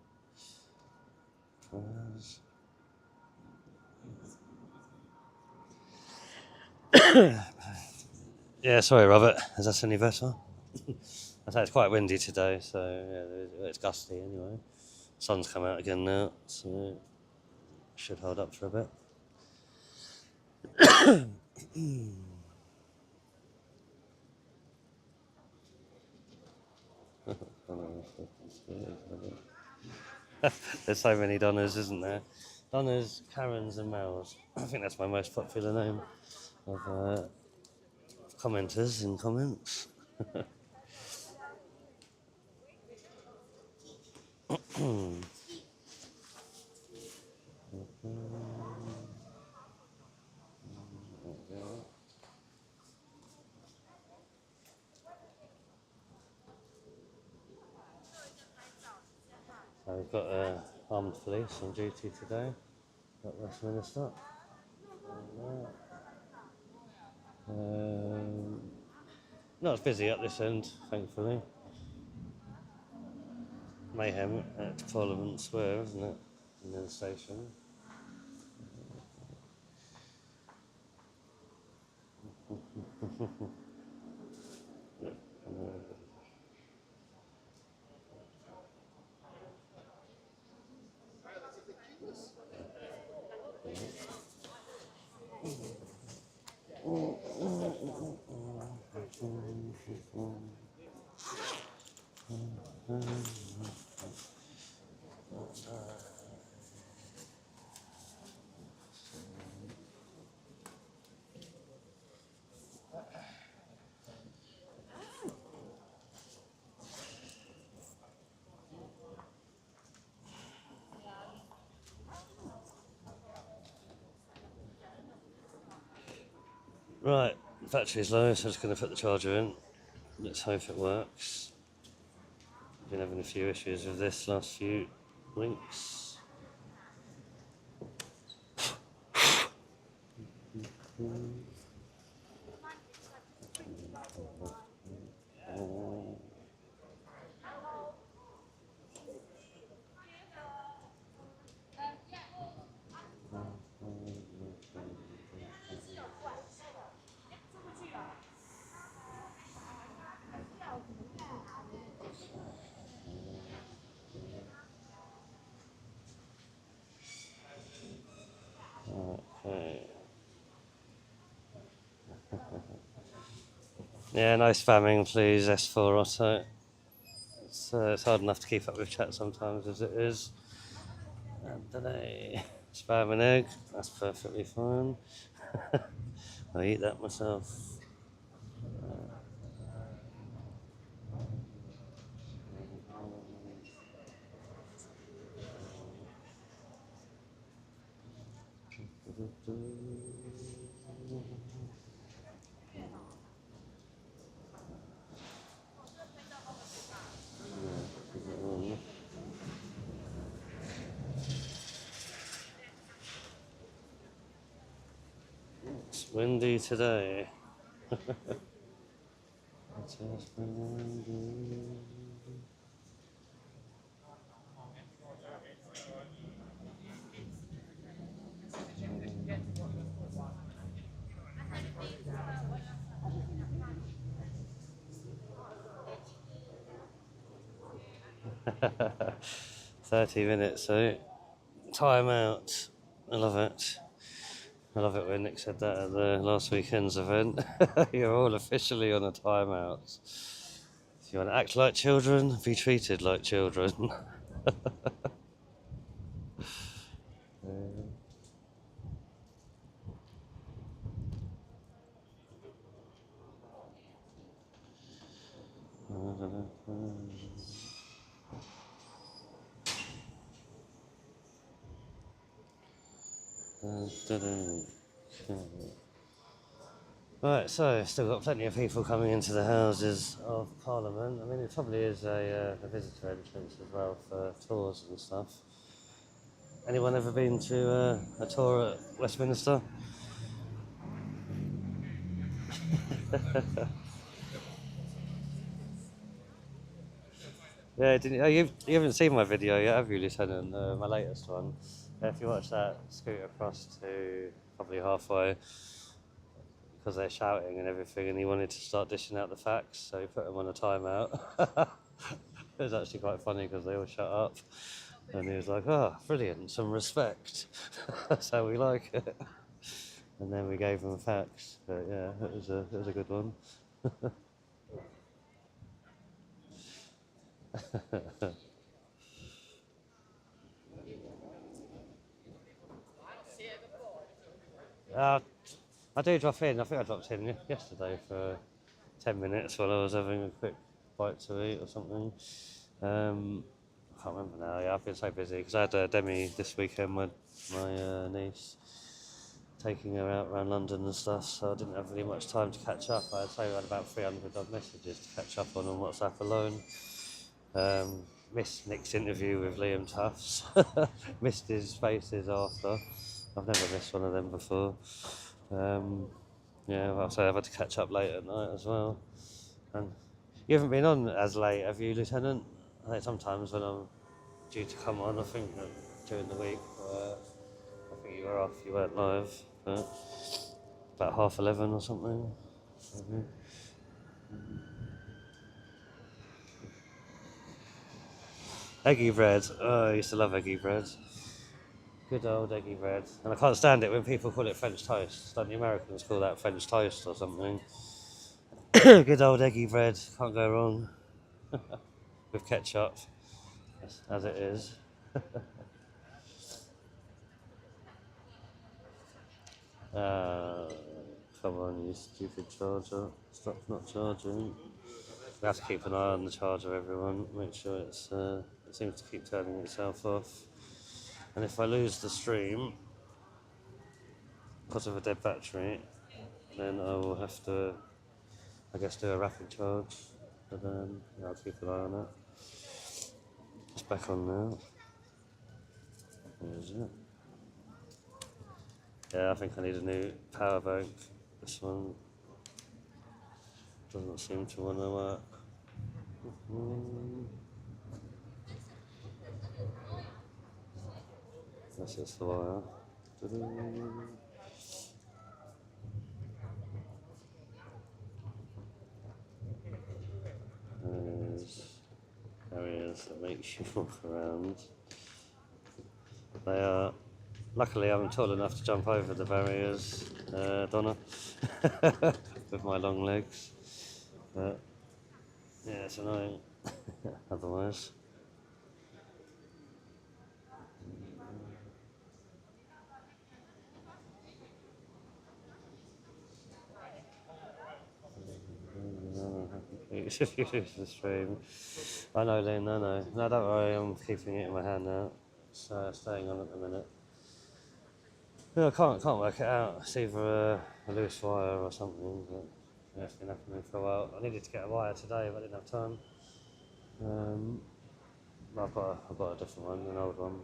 Yeah, sorry, Robert. Is that any better? I say it's quite windy today, so yeah, it's gusty anyway. Sun's come out again now, so should hold up for a bit. There's so many Donnas, isn't there? Donnas, Karens, and Mels. I think that's my most popular name of commenters in comments. So we've got armed police on duty today at Westminster. Not as busy at this end, thankfully. Mayhem at Parliament Square, isn't it? And then the station. Right, battery's low, so I'm just going to put the charger in. Let's hope it works. Been having a few issues with this last few weeks. Yeah, no spamming, please. S4 Otto. It's hard enough to keep up with chat sometimes as it is. And today, spam an egg. That's perfectly fine. I eat that myself. It's windy today. It has been windy. Mm. 30 minutes, so time out. I love it. I love it when Nick said that at the last weekend's event. You're all officially on a timeout. If you want to act like children, be treated like children. Right, so still got plenty of people coming into the Houses of Parliament. I mean, it probably is a visitor entrance as well for tours and stuff. Anyone ever been to a tour at Westminster? Yeah, didn't, oh, you haven't seen my video yet, have you, Lieutenant? My latest one. If you watch that, scoot across to probably halfway because they're shouting and everything, and he wanted to start dishing out the facts, so he put them on a timeout. It was actually quite funny because they all shut up, and he was like, "Oh, brilliant, some respect." That's how we like it. And then we gave them facts, but yeah, it was a good one. Uh, I do drop in. I think I dropped in yesterday for 10 minutes while I was having a quick bite to eat or something. I can't remember now. Yeah, I've been so busy because I had Demi this weekend with my niece, taking her out around London and stuff, so I didn't have really much time to catch up. I'd say I had about 300 odd messages to catch up on WhatsApp alone. Missed Nick's interview with Liam Tufts. Missed his faces after. I've never missed one of them before. Yeah, well, so I've had to catch up late at night as well. And you haven't been on as late, have you, Lieutenant? I think sometimes when I'm due to come on, I think that during the week, I think you were off, you weren't live, but about 11:30 or something. Maybe. Eggy bread. Oh, I used to love eggy bread. Good old eggy bread. And I can't stand it when people call it French toast. Don't the Americans call that French toast or something? Good old eggy bread. Can't go wrong. With ketchup, as it is. Come on, you stupid charger. Stop not charging. We have to keep an eye on the charger, everyone. Make sure it seems to keep turning itself off. And if I lose the stream because of a dead battery, then I will have to, I guess, do a rapid charge. But yeah, I'll keep an eye on it. It's back on now. Where is it? Yeah, I think I need a new power bank. This one doesn't seem to want to work. That's just the wire. There's barriers that make you walk around. They are. Luckily, I'm tall enough to jump over the barriers, Donna, with my long legs. But yeah, it's annoying. Otherwise. The stream. I know, Lynn, I know. No, don't worry, I'm keeping it in my hand now. It's staying on at the minute. Yeah, I can't work it out. It's either a loose wire or something, but yeah, it's been happening for a while. I needed to get a wire today, but I didn't have time. I've got a different one, an old one.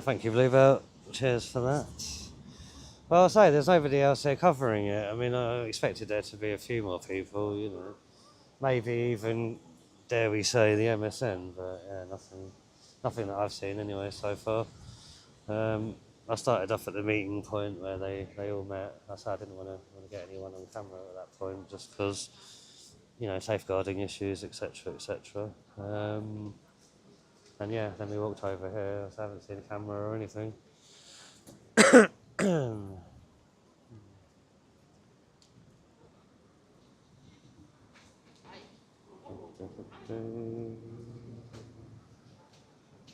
Thank you, Bluebell. Cheers for that. Well, I'll say there's nobody else there covering it. I mean, I expected there to be a few more people, you know. Maybe even, dare we say, the MSN, but yeah, nothing that I've seen anyway so far. I started off at the meeting point where they all met. I said I didn't want to get anyone on camera at that point, just because, you know, safeguarding issues, etc., etc. And yeah, then we walked over here. So I haven't seen a camera or anything.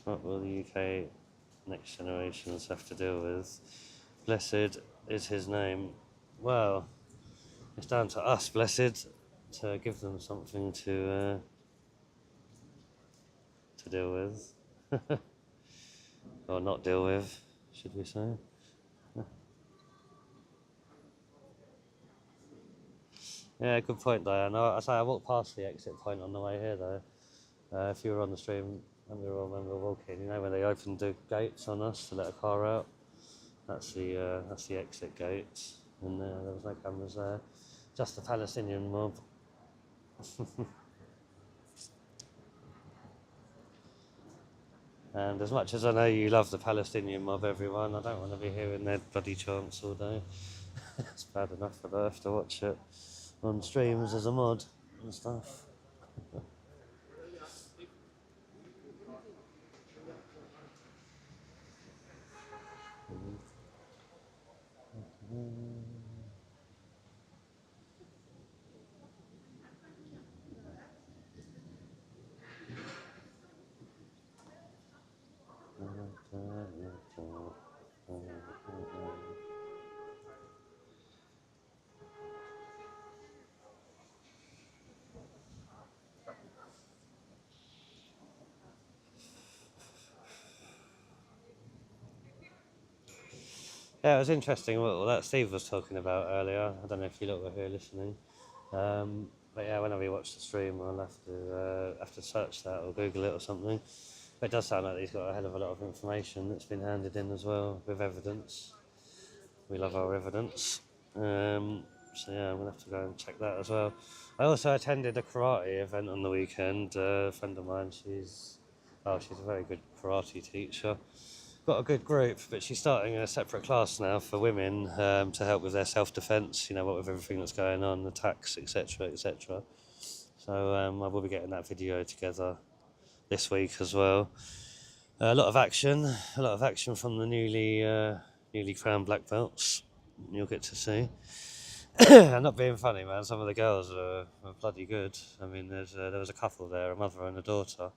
What will the UK next generations have to deal with? Blessed is his name. Well, it's down to us, blessed, to give them something to deal with. Or not deal with, should we say. Yeah, good point, Diane. I walked past the exit point on the way here, though. If you were on the stream when we were walking, you know, when they opened the gates on us to let a car out, that's the exit gates, and there was no cameras there, just the Palestinian mob. And as much as I know you love the Palestinian mob, everyone, I don't want to be hearing their bloody chants all day. It's bad enough that I have to watch it on streams as a mod and stuff. Yeah, it was interesting what that Steve was talking about earlier. I don't know if you lot were here listening. But yeah, whenever you watch the stream, I'll have to search that or Google it or something. But it does sound like he's got a hell of a lot of information that's been handed in as well, with evidence. We love our evidence. So yeah, I'm gonna have to go and check that as well. I also attended a karate event on the weekend. A friend of mine, she's a very good karate teacher. Got a good group, but she's starting a separate class now for women to help with their self-defence. You know, what with everything that's going on, attacks, etc., etc. So I will be getting that video together this week as well. A lot of action from the newly crowned black belts. You'll get to see. And not being funny, man. Some of the girls are bloody good. I mean, there was a couple there, a mother and a daughter.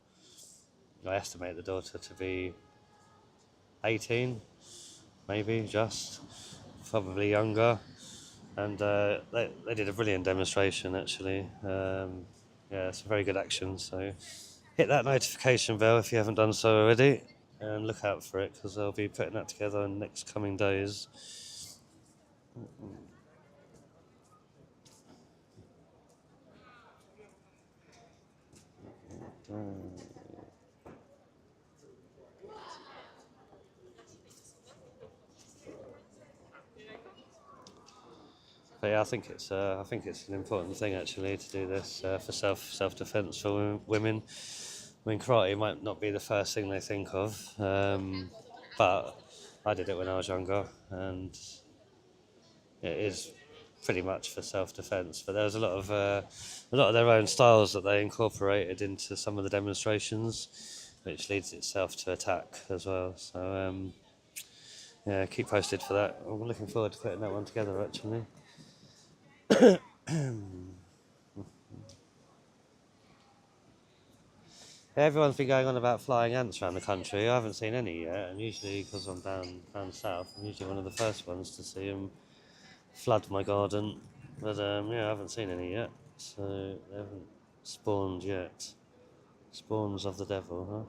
I estimate the daughter to be 18, maybe, just probably younger, and they did a brilliant demonstration actually. Yeah, it's a very good action, so hit that notification bell if you haven't done so already, and look out for it because they'll be putting that together in the next coming days. But yeah, I think it's an important thing actually to do this for self defence for women. I mean, karate might not be the first thing they think of, but I did it when I was younger, and it is pretty much for self defence. But there was a lot of their own styles that they incorporated into some of the demonstrations. which leads itself to attack as well. So yeah, keep posted for that. I'm looking forward to putting that one together actually. Everyone's been going on about flying ants around the country. I haven't seen any yet, and usually because I'm down south, I'm usually one of the first ones to see them flood my garden. But yeah, I haven't seen any yet, so they haven't spawned yet. Spawns of the devil,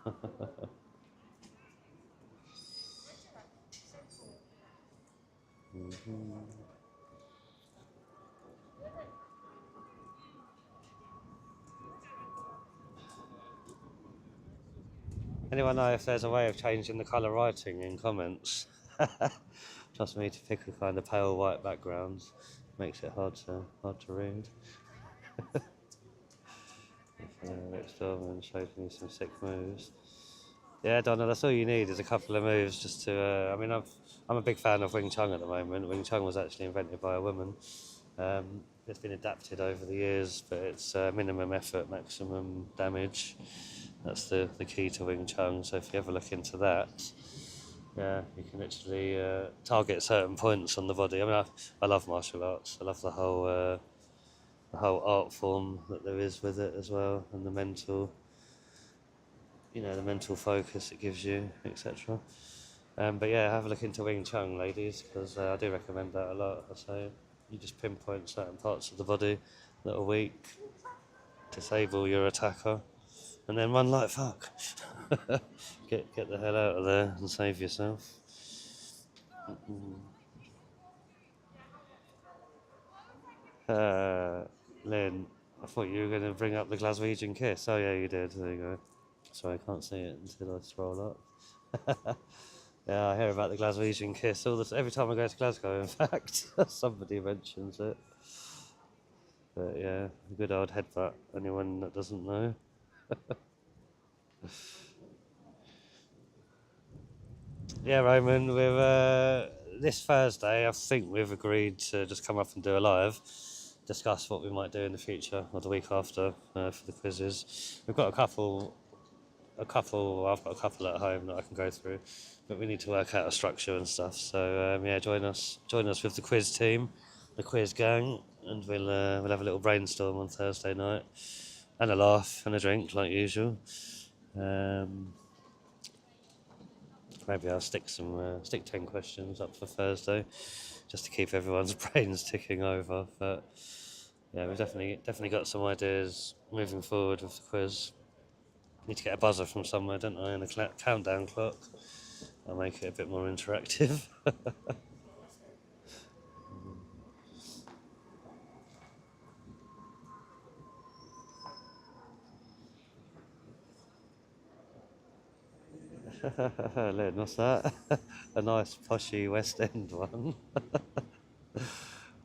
huh? Anyone know if there's a way of changing the colour writing in comments? Trust me to pick a kind of pale white background. Makes it hard to read. Next door and showed me some sick moves. Yeah, Donna, that's all you need is a couple of moves just to. I mean, I'm a big fan of Wing Chun at the moment. Wing Chun was actually invented by a woman. It's been adapted over the years, but it's minimum effort, maximum damage. That's the key to Wing Chun. So if you ever look into that, yeah, you can literally target certain points on the body. I mean, I love martial arts. I love the whole art form that there is with it as well, and the mental focus it gives you, etc. But yeah, have a look into Wing Chun, ladies, because I do recommend that a lot. So you just pinpoint certain parts of the body that are weak, disable your attacker, and then run like fuck. Get the hell out of there and save yourself. Lynn, I thought you were going to bring up the Glaswegian kiss. Oh yeah, you did. There you go. Sorry, I can't see it until I scroll up. Yeah, I hear about the Glaswegian kiss every time I go to Glasgow. In fact, somebody mentions it. But yeah, a good old headbutt. Anyone that doesn't know. Yeah, Roman, we're this Thursday. I think we've agreed to just come up and do a live, discuss what we might do in the future or the week after for the quizzes. We've got a couple. I've got a couple at home that I can go through, but we need to work out a structure and stuff. So yeah, join us with the quiz team, the quiz gang, and we'll have a little brainstorm on Thursday night, and a laugh and a drink like usual. Maybe I'll stick 10 questions up for Thursday, just to keep everyone's brains ticking over. But yeah, we've definitely got some ideas moving forward with the quiz. Need to get a buzzer from somewhere, don't I, and a countdown clock. I'll make it a bit more interactive. Lynn, what's that? A nice poshy West End one.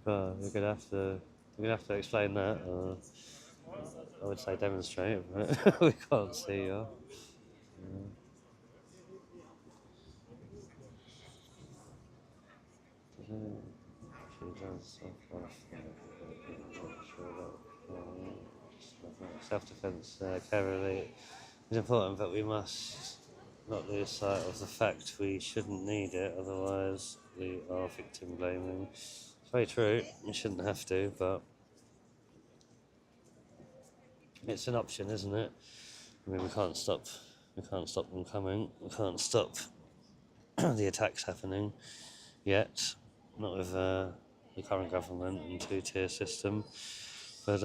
Oh, we're gonna have to explain that. I would say demonstrate, but we can't see you. Self-defense, carefully is important, but we must not lose sight of the fact we shouldn't need it, otherwise we are victim blaming. It's very true, we shouldn't have to, but it's an option, isn't it? I mean, we can't stop them coming, we can't stop the attacks happening yet, not with the current government and two-tier system, but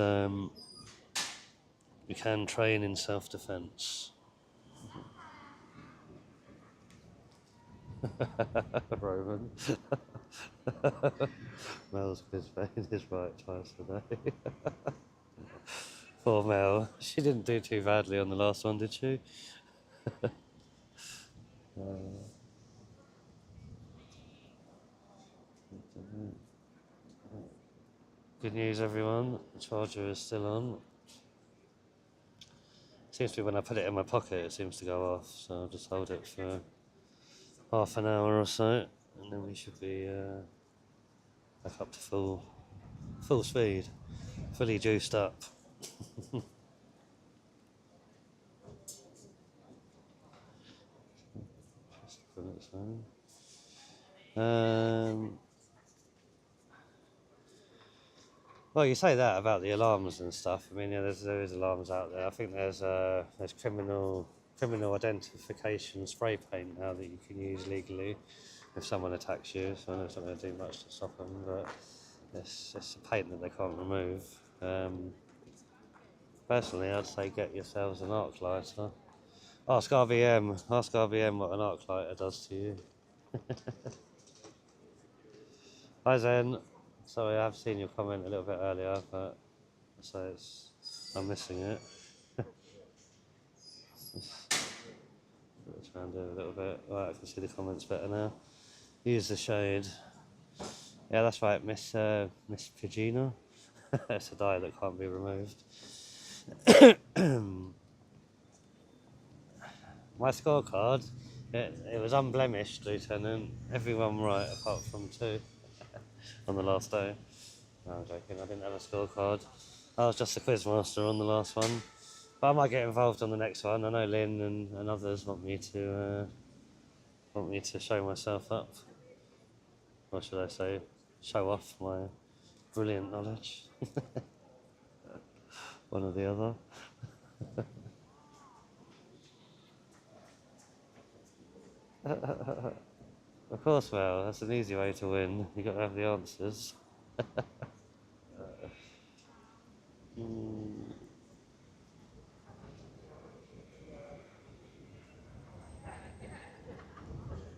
we can train in self-defense. Roman. Mel's quiz pain is right twice today. Poor Mel. She didn't do too badly on the last one, did she? Good news, everyone. The charger is still on. Seems to be when I put it in my pocket, it seems to go off. So I'll just hold it for half an hour or so, and then we should be back up to full speed, fully juiced up. fine. Well, you say that about the alarms and stuff. I mean, yeah, there is alarms out there. I think there's criminal identification spray paint now that you can use legally if someone attacks you. So I know it's not going to do much to stop them, but it's a paint that they can't remove. Personally, I'd say get yourselves an arc lighter. Ask RVM what an arc lighter does to you. Hi Zen. Sorry, I've seen your comment a little bit earlier, but so I'm missing it. Let's try and do a little bit. Right, I can see the comments better now. Use the shade. Yeah, that's right, Miss Pagina. It's a dye that can't be removed. My scorecard, it was unblemished, Lieutenant. Everyone right apart from 2 on the last day. No, I'm joking, I didn't have a scorecard. I was just a quiz master on the last one. But I might get involved on the next one. I know Lynn and others want me to show myself up. Or should I say, show off my brilliant knowledge. One or the other. Of course, well, that's an easy way to win. You got to have the answers.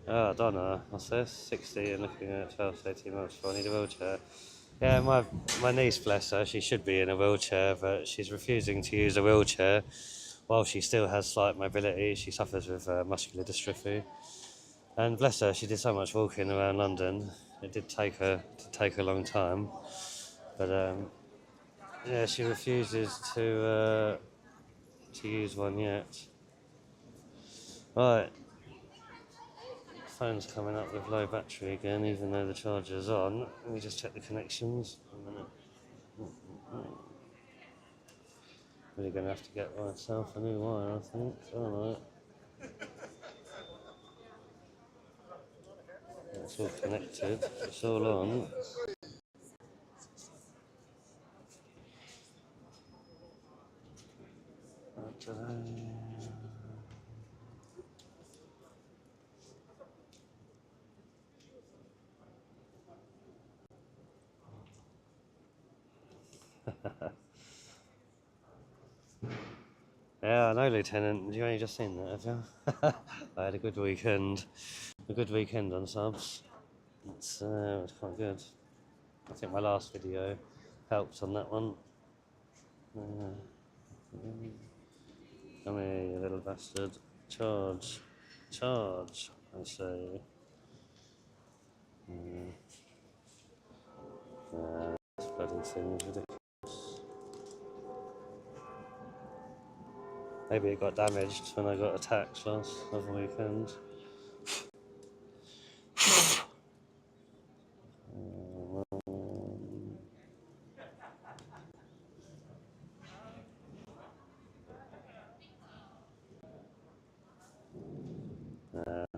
Oh, Donna, what's this? 60 and looking at 12 to 18 months before I need a wheelchair. Yeah, my niece, bless her, she should be in a wheelchair, but she's refusing to use a wheelchair while she still has slight mobility. She suffers with muscular dystrophy. And bless her, she did so much walking around London. It did take her a long time. But yeah, she refuses to use one yet. Right. Phone's coming up with low battery again, even though the charger's on. Let me just check the connections. A minute. Really going to have to get myself a new wire, I think. Alright. It's all connected. It's all on. Yeah, I know, Lieutenant. You only just seen that, have you? I had a good weekend. A good weekend on subs. It's quite good. I think my last video helped on that one. Come here, you little bastard. Charge. Charge, I say. This bloody thing is ridiculous. Maybe it got damaged when I got attacked last other weekend.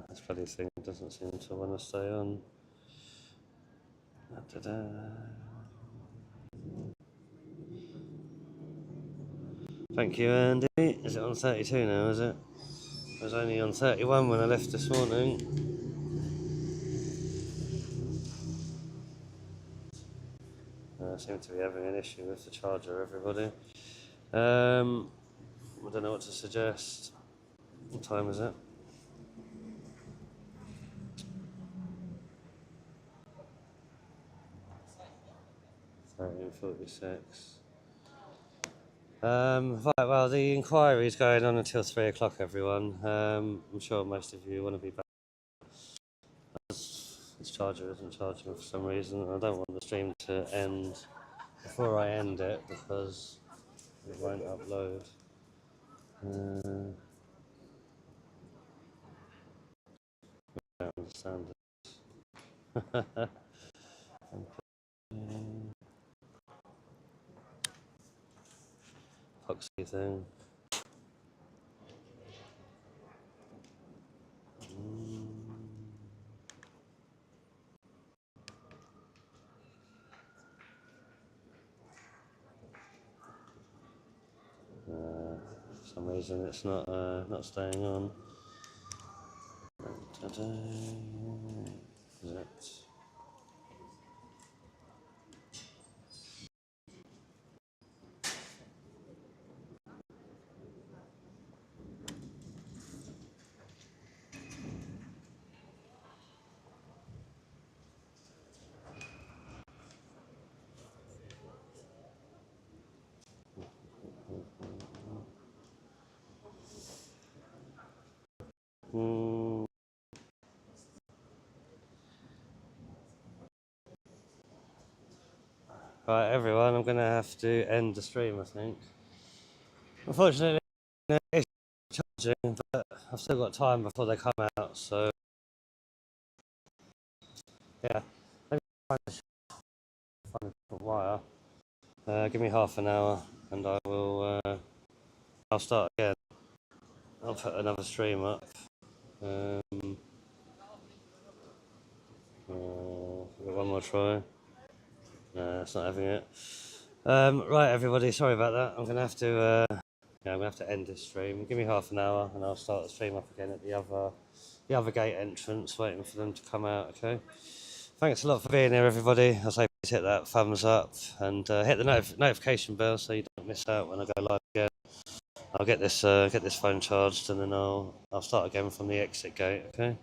This bloody thing doesn't seem to want to stay on. Da-da-da. Thank you, Andy. Is it on 32 now, is it? It was only on 31 when I left this morning. I seem to be having an issue with the charger, everybody. I don't know what to suggest. What time is it? 13:46. Right, well, the inquiry is going on until 3 o'clock, everyone. I'm sure most of you want to be back. This charger isn't charging for some reason. I don't want the stream to end before I end it because it won't upload. I don't understand it. Epoxy thing. reason it's not staying on. Is it? Mm. Right, everyone, I'm gonna have to end the stream, I think. Unfortunately, it's charging, but I've still got time before they come out, so yeah. Maybe find a different wire. Give me half an hour, and I will. I'll start again. I'll put another stream up. Give it one more try. No, it's not having it. Right, everybody, sorry about that. I'm gonna have to. I'm gonna have to end this stream. Give me half an hour, and I'll start the stream up again at the other gate entrance, waiting for them to come out. Okay. Thanks a lot for being here, everybody. I say please hit that thumbs up and hit the notification bell so you don't miss out when I go live again. I'll get this phone charged, and then I'll start again from the exit gate. Okay.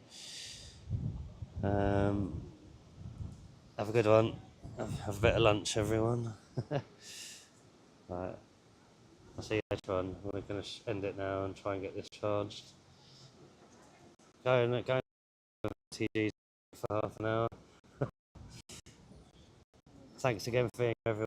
Have a good one. Have a bit of lunch, everyone. Right. I'll see you later on. We're going to end it now and try and get this charged. Go to TG for half an hour. Thanks again for being here, everyone.